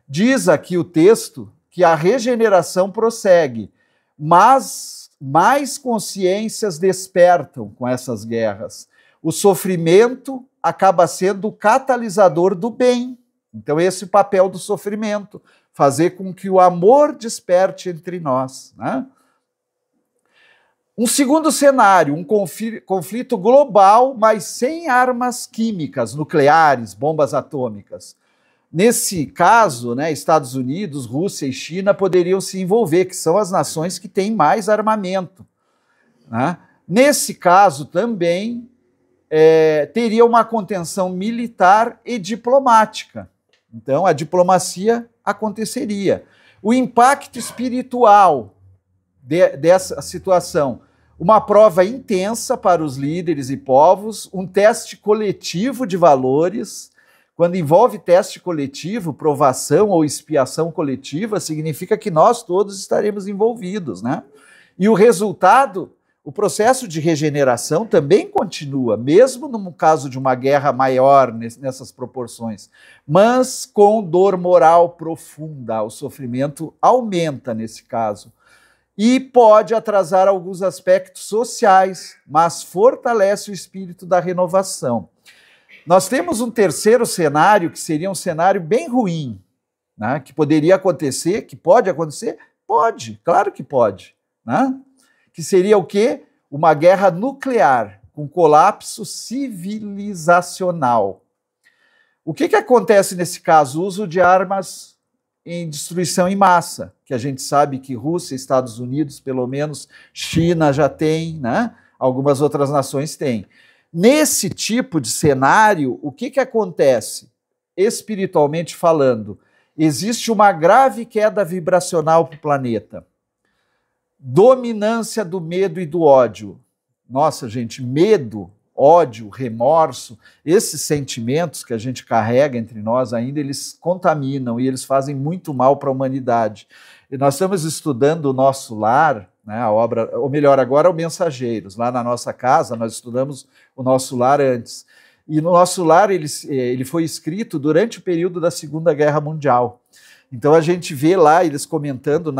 diz aqui o texto que a regeneração prossegue, mas mais consciências despertam com essas guerras. O sofrimento acaba sendo o catalisador do bem. Então, esse é o papel do sofrimento, fazer com que o amor desperte entre nós, né? Um segundo cenário, um conflito global, mas sem armas químicas, nucleares, bombas atômicas. Nesse caso, né, Estados Unidos, Rússia e China poderiam se envolver, que são as nações que têm mais armamento, né? Nesse caso também teria uma contenção militar e diplomática. Então, a diplomacia aconteceria. O impacto espiritual dessa situação, uma prova intensa para os líderes e povos, um teste coletivo de valores. Quando envolve teste coletivo, provação ou expiação coletiva, significa que nós todos estaremos envolvidos, né? E o resultado, o processo de regeneração também continua, mesmo no caso de uma guerra maior nessas proporções, mas com dor moral profunda. O sofrimento aumenta nesse caso. E pode atrasar alguns aspectos sociais, mas fortalece o espírito da renovação. Nós temos um terceiro cenário, que seria um cenário bem ruim, né? Que poderia acontecer, que pode acontecer? Pode, claro que pode, né? Que seria o quê? Uma guerra nuclear, com colapso civilizacional. O que acontece nesse caso? O uso de armas em destruição em massa, que a gente sabe que Rússia, Estados Unidos, pelo menos China já tem, né? Algumas outras nações têm. Nesse tipo de cenário, o que acontece? Espiritualmente falando, existe uma grave queda vibracional para o planeta. Dominância do medo e do ódio. Nossa, gente, medo, ódio, remorso, esses sentimentos que a gente carrega entre nós ainda, eles contaminam e eles fazem muito mal para a humanidade. E nós estamos estudando o Nosso Lar, né, a obra, ou melhor, agora é o Mensageiros. Lá na nossa casa, nós estudamos o Nosso Lar antes. E no Nosso Lar, ele foi escrito durante o período da Segunda Guerra Mundial. Então a gente vê lá eles comentando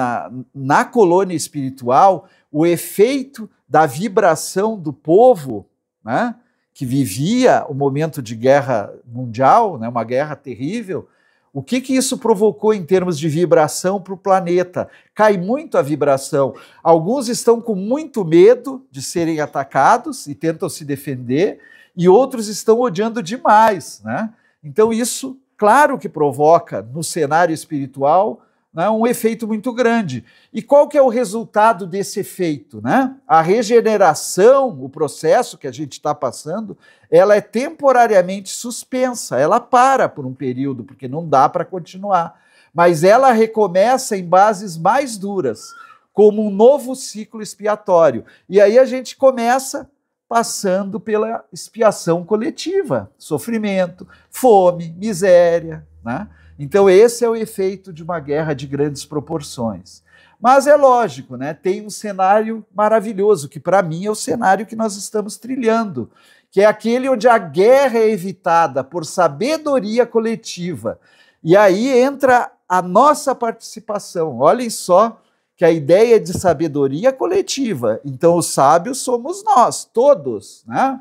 na colônia espiritual o efeito da vibração do povo, né, que vivia o momento de guerra mundial, né, uma guerra terrível. O que isso provocou em termos de vibração para o planeta? Cai muito a vibração. Alguns estão com muito medo de serem atacados e tentam se defender, e outros estão odiando demais, né? Então isso, claro que provoca no cenário espiritual, né, um efeito muito grande. E qual que é o resultado desse efeito, né? A regeneração, o processo que a gente está passando, ela é temporariamente suspensa, ela para por um período, porque não dá para continuar. Mas ela recomeça em bases mais duras, como um novo ciclo expiatório. E aí a gente começa passando pela expiação coletiva, sofrimento, fome, miséria, né? Então esse é o efeito de uma guerra de grandes proporções. Mas é lógico, né? Tem um cenário maravilhoso, que para mim é o cenário que nós estamos trilhando, que é aquele onde a guerra é evitada por sabedoria coletiva. E aí entra a nossa participação. Olhem só que a ideia de sabedoria coletiva. Então os sábios somos nós, todos, né?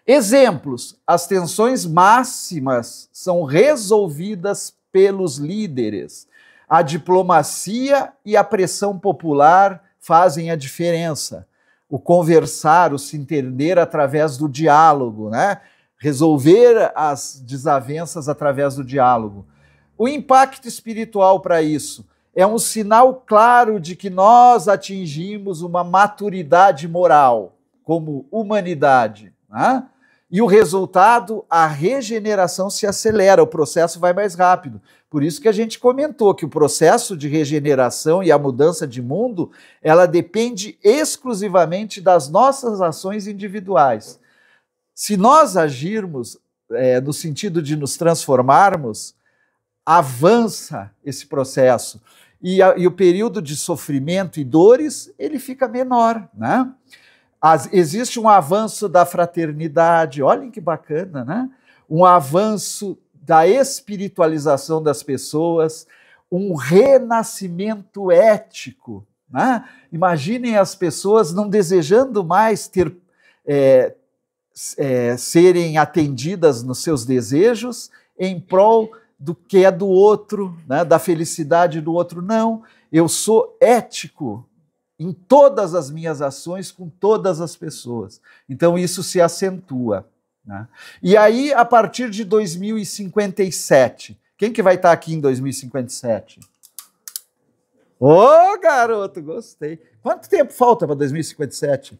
Exemplos: as tensões máximas são resolvidas pelos líderes. A diplomacia e a pressão popular fazem a diferença. O conversar, o se entender através do diálogo, né? Resolver as desavenças através do diálogo. O impacto espiritual para isso é um sinal claro de que nós atingimos uma maturidade moral como humanidade, né? E o resultado, a regeneração se acelera, o processo vai mais rápido. Por isso que a gente comentou que o processo de regeneração e a mudança de mundo, ela depende exclusivamente das nossas ações individuais. Se nós agirmos no sentido de nos transformarmos, avança esse processo. E o período de sofrimento e dores, ele fica menor, né? Existe um avanço da fraternidade, olhem que bacana, né? Um avanço da espiritualização das pessoas, um renascimento ético, né? Imaginem as pessoas não desejando mais serem atendidas nos seus desejos em prol do que é do outro, né? Da felicidade do outro. Não, eu sou ético em todas as minhas ações, com todas as pessoas. Então isso se acentua, né? E aí, a partir de 2057, quem que vai estar aqui em 2057? Ô, garoto, gostei. Quanto tempo falta para 2057?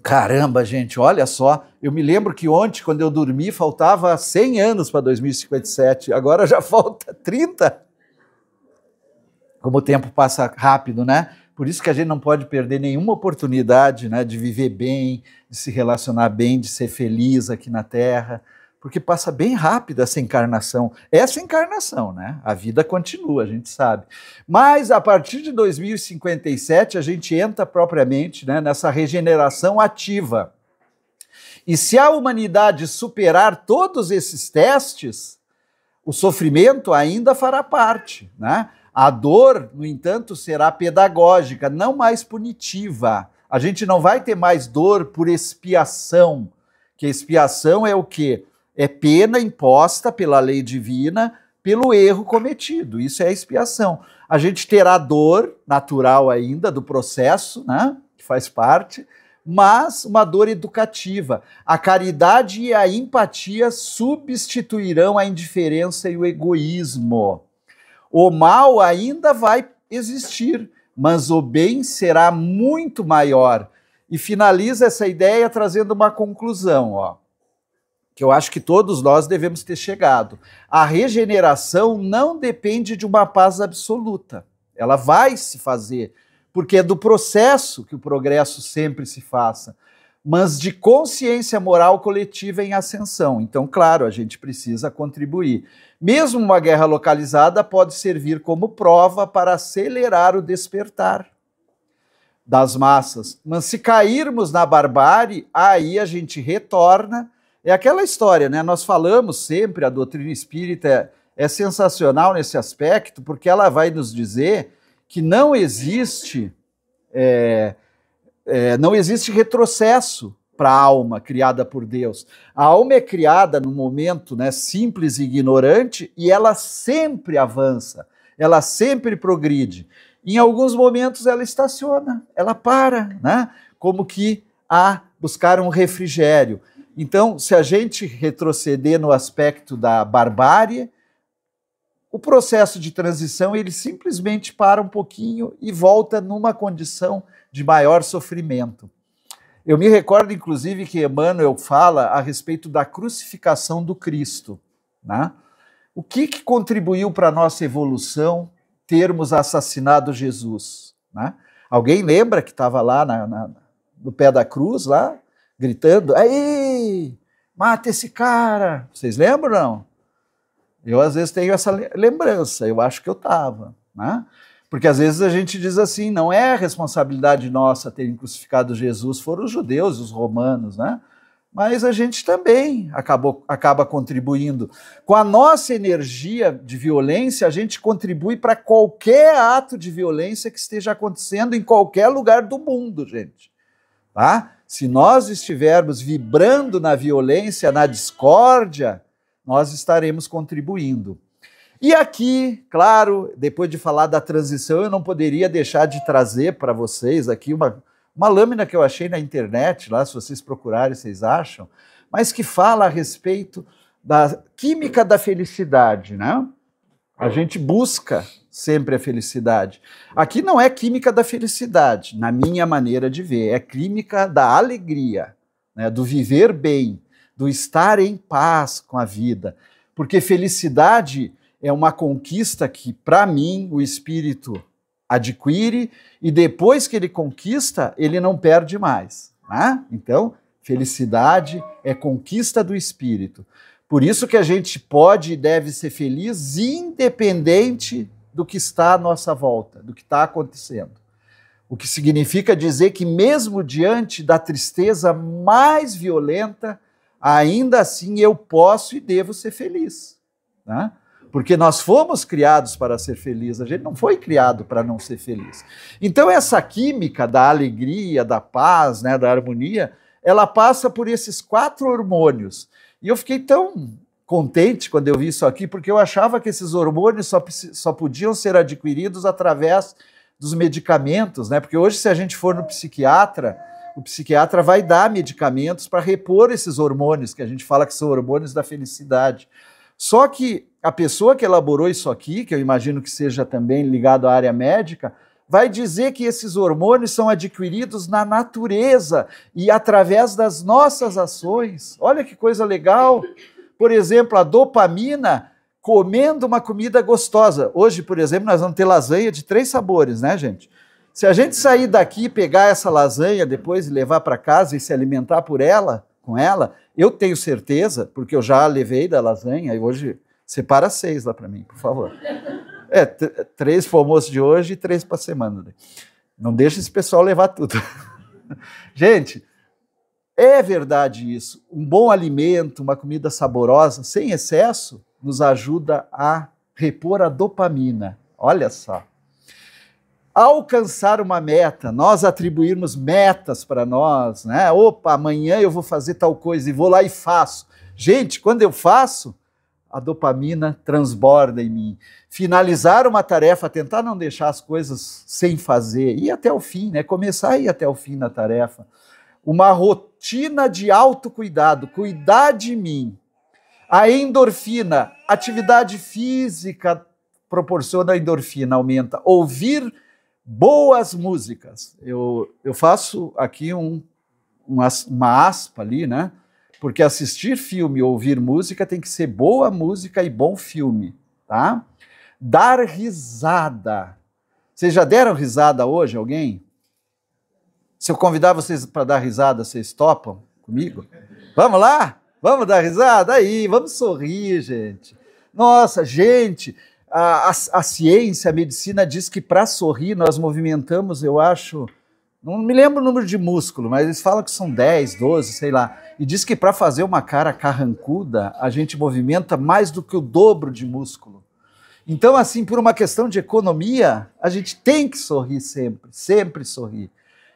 Caramba, gente, olha só. Eu me lembro que ontem, quando eu dormi, faltava 100 anos para 2057. Agora já falta 30. Como o tempo passa rápido, né? Por isso que a gente não pode perder nenhuma oportunidade, né, de viver bem, de se relacionar bem, de ser feliz aqui na Terra, porque passa bem rápido essa encarnação. Essa encarnação, né? A vida continua, a gente sabe. Mas a partir de 2057 a gente entra propriamente, né, nessa regeneração ativa. E se a humanidade superar todos esses testes, o sofrimento ainda fará parte, né? A dor, no entanto, será pedagógica, não mais punitiva. A gente não vai ter mais dor por expiação, que expiação é o quê? É pena imposta pela lei divina pelo erro cometido. Isso é expiação. A gente terá dor natural ainda do processo, né? Que faz parte, mas uma dor educativa. A caridade e a empatia substituirão a indiferença e o egoísmo. O mal ainda vai existir, mas o bem será muito maior. E finaliza essa ideia trazendo uma conclusão, ó, que eu acho que todos nós devemos ter chegado. A regeneração não depende de uma paz absoluta. Ela vai se fazer, porque é do processo que o progresso sempre se faça, mas de consciência moral coletiva em ascensão. Então, claro, a gente precisa contribuir. Mesmo uma guerra localizada pode servir como prova para acelerar o despertar das massas. Mas se cairmos na barbárie, aí a gente retorna. É aquela história, né? Nós falamos sempre, a doutrina espírita é sensacional nesse aspecto, porque ela vai nos dizer que não existe retrocesso para a alma criada por Deus. A alma é criada num momento, né, simples e ignorante, e ela sempre avança, ela sempre progride. Em alguns momentos ela estaciona, ela para, né, como que a buscar um refrigério. Então, se a gente retroceder no aspecto da barbárie, o processo de transição ele simplesmente para um pouquinho e volta numa condição de maior sofrimento. Eu me recordo, inclusive, que Emmanuel fala a respeito da crucificação do Cristo, né? O que contribuiu para a nossa evolução termos assassinado Jesus, né? Alguém lembra que estava lá no pé da cruz, lá, gritando, aí, mata esse cara. Vocês lembram, não? Eu, às vezes, tenho essa lembrança, eu acho que eu estava, né? Porque às vezes a gente diz assim, não é responsabilidade nossa terem crucificado Jesus, foram os judeus, os romanos, né? Mas a gente também acaba contribuindo. Com a nossa energia de violência, a gente contribui para qualquer ato de violência que esteja acontecendo em qualquer lugar do mundo, gente. Tá? Se nós estivermos vibrando na violência, na discórdia, nós estaremos contribuindo. E aqui, claro, depois de falar da transição, eu não poderia deixar de trazer para vocês aqui uma lâmina que eu achei na internet, lá, se vocês procurarem, vocês acham, mas que fala a respeito da química da felicidade, né? A gente busca sempre a felicidade. Aqui não é química da felicidade, na minha maneira de ver, é química da alegria, né? Do viver bem, do estar em paz com a vida, porque felicidade é uma conquista que, para mim, o espírito adquire e depois que ele conquista, ele não perde mais, né? Então, felicidade é conquista do espírito. Por isso que a gente pode e deve ser feliz independente do que está à nossa volta, do que está acontecendo. O que significa dizer que mesmo diante da tristeza mais violenta, ainda assim eu posso e devo ser feliz, né? Porque nós fomos criados para ser felizes, a gente não foi criado para não ser feliz. Então essa química da alegria, da paz, né, da harmonia, ela passa por esses 4 hormônios. E eu fiquei tão contente quando eu vi isso aqui, porque eu achava que esses hormônios só podiam ser adquiridos através dos medicamentos, né? Porque hoje, se a gente for no psiquiatra, o psiquiatra vai dar medicamentos para repor esses hormônios, que a gente fala que são hormônios da felicidade. Só que a pessoa que elaborou isso aqui, que eu imagino que seja também ligado à área médica, vai dizer que esses hormônios são adquiridos na natureza e através das nossas ações. Olha que coisa legal. Por exemplo, a dopamina comendo uma comida gostosa. Hoje, por exemplo, nós vamos ter lasanha de 3 sabores, né, gente? Se a gente sair daqui, pegar essa lasanha depois e levar para casa e se alimentar com ela, eu tenho certeza, porque eu já levei da lasanha e hoje separa 6 lá para mim, por favor. 3 para o almoço de hoje e 3 para a semana. Não deixa esse pessoal levar tudo. Gente, é verdade isso. Um bom alimento, uma comida saborosa, sem excesso, nos ajuda a repor a dopamina. Olha só. Alcançar uma meta, nós atribuirmos metas para nós, né? Opa, amanhã eu vou fazer tal coisa e vou lá e faço. Gente, quando eu faço, a dopamina transborda em mim. Finalizar uma tarefa, tentar não deixar as coisas sem fazer, ir até o fim, né? Começar a ir até o fim na tarefa. Uma rotina de autocuidado, cuidar de mim. A endorfina, atividade física proporciona a endorfina, aumenta. Ouvir boas músicas. Eu faço aqui uma aspa ali, né? Porque assistir filme ou ouvir música tem que ser boa música e bom filme, tá? Dar risada. Vocês já deram risada hoje, alguém? Se eu convidar vocês para dar risada, vocês topam comigo? Vamos lá? Vamos dar risada? Aí, vamos sorrir, gente. Nossa, gente, a ciência, a medicina diz que para sorrir nós movimentamos, eu acho, não me lembro o número de músculo, mas eles falam que são 10, 12, sei lá. E diz que para fazer uma cara carrancuda, a gente movimenta mais do que o dobro de músculo. Então, assim, por uma questão de economia, a gente tem que sorrir sempre, sempre sorrir.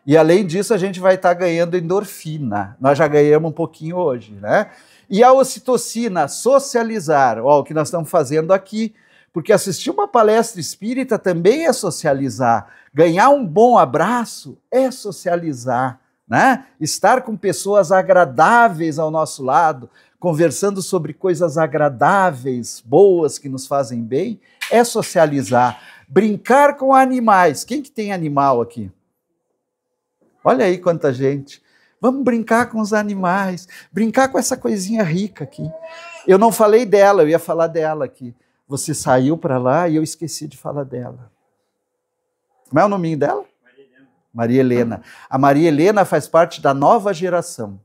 E além disso, a gente vai estar ganhando endorfina. Nós já ganhamos um pouquinho hoje, né? E a ocitocina, socializar, ó, o que nós estamos fazendo aqui, porque assistir uma palestra espírita também é socializar. Ganhar um bom abraço é socializar, né? Estar com pessoas agradáveis ao nosso lado, conversando sobre coisas agradáveis, boas, que nos fazem bem, é socializar. Brincar com animais. Quem que tem animal aqui? Olha aí quanta gente. Vamos brincar com os animais, brincar com essa coisinha rica aqui. Eu não falei dela, eu ia falar dela aqui. Você saiu para lá e eu esqueci de falar dela. Como é o nominho dela? Maria Helena. Maria Helena. A Maria Helena faz parte da nova geração.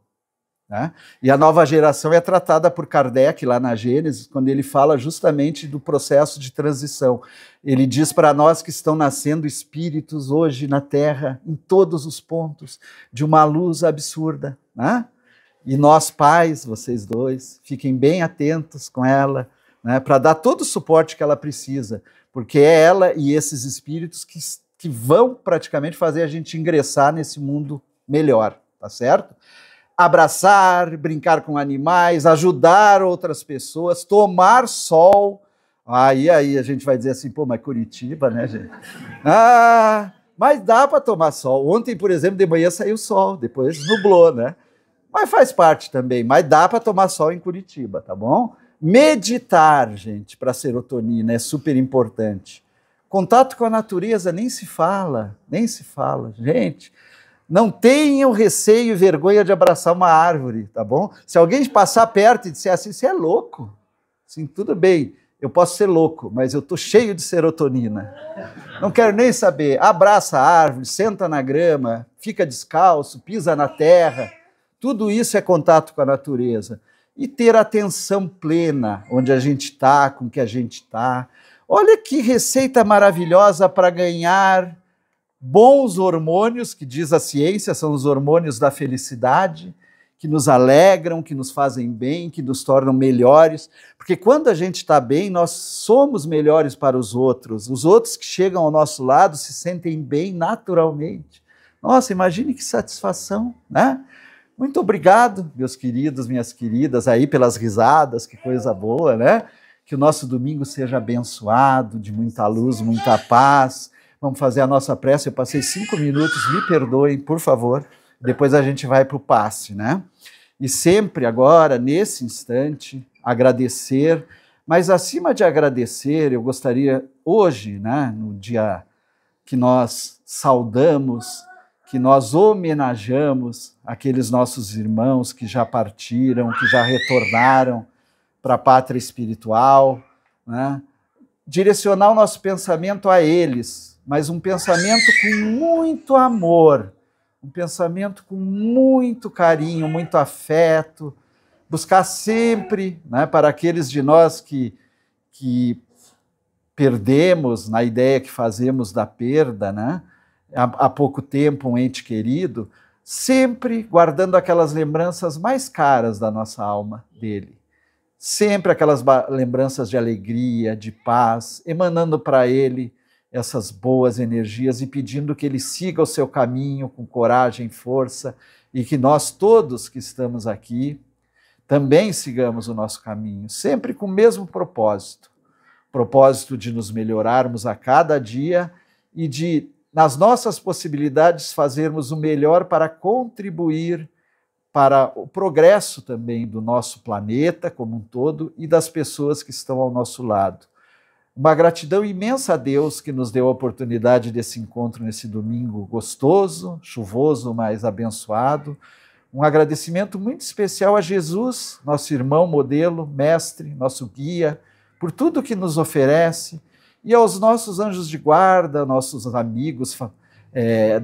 Né? E a nova geração é tratada por Kardec lá na Gênesis, quando ele fala justamente do processo de transição. Ele diz para nós que estão nascendo espíritos hoje na Terra, em todos os pontos, de uma luz absurda. Né? E nós, pais, vocês dois, fiquem bem atentos com ela, né, para dar todo o suporte que ela precisa, porque é ela e esses espíritos que vão praticamente fazer a gente ingressar nesse mundo melhor, tá certo? Abraçar, brincar com animais, ajudar outras pessoas, tomar sol. Aí a gente vai dizer assim, pô, mas Curitiba, né, gente? Mas dá para tomar sol. Ontem, por exemplo, de manhã saiu sol, depois nublou, né? Mas faz parte também, mas dá para tomar sol em Curitiba, tá bom? Meditar, gente, para a serotonina é super importante. Contato com a natureza nem se fala, gente. Não tenham receio e vergonha de abraçar uma árvore, tá bom? Se alguém passar perto e disser assim, você é louco. Sim, tudo bem, eu posso ser louco, mas eu estou cheio de serotonina. Não quero nem saber. Abraça a árvore, senta na grama, fica descalço, pisa na terra. Tudo isso é contato com a natureza. E ter atenção plena, onde a gente está, com o que a gente está. Olha que receita maravilhosa para ganhar bons hormônios, que diz a ciência, são os hormônios da felicidade, que nos alegram, que nos fazem bem, que nos tornam melhores. Porque quando a gente está bem, nós somos melhores para os outros que chegam ao nosso lado se sentem bem naturalmente. Nossa, imagine que satisfação, né? Muito obrigado, meus queridos, minhas queridas, aí pelas risadas, que coisa boa, né? Que o nosso domingo seja abençoado, de muita luz, muita paz. Vamos fazer a nossa prece. Eu passei 5 minutos, me perdoem, por favor. Depois a gente vai para o passe, né? E sempre agora, nesse instante, agradecer. Mas acima de agradecer, eu gostaria hoje, né, no dia que nós saudamos, que nós homenageamos aqueles nossos irmãos que já partiram, que já retornaram para a pátria espiritual, né? Direcionar o nosso pensamento a eles, mas um pensamento com muito amor, um pensamento com muito carinho, muito afeto, buscar sempre, né, para aqueles de nós que perdemos, na ideia que fazemos da perda, né, há pouco tempo, um ente querido, sempre guardando aquelas lembranças mais caras da nossa alma dele. Sempre aquelas lembranças de alegria, de paz, emanando para ele essas boas energias e pedindo que ele siga o seu caminho com coragem, força, e que nós todos que estamos aqui também sigamos o nosso caminho, sempre com o mesmo propósito de nos melhorarmos a cada dia e de, nas nossas possibilidades, fazermos o melhor para contribuir para o progresso também do nosso planeta como um todo e das pessoas que estão ao nosso lado. Uma gratidão imensa a Deus que nos deu a oportunidade desse encontro nesse domingo gostoso, chuvoso, mas abençoado. Um agradecimento muito especial a Jesus, nosso irmão modelo, mestre, nosso guia, por tudo que nos oferece, e aos nossos anjos de guarda, nossos amigos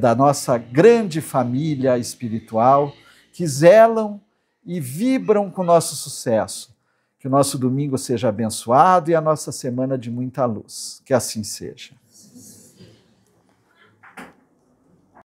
da nossa grande família espiritual, que zelam e vibram com o nosso sucesso. Que o nosso domingo seja abençoado e a nossa semana de muita luz. Que assim seja.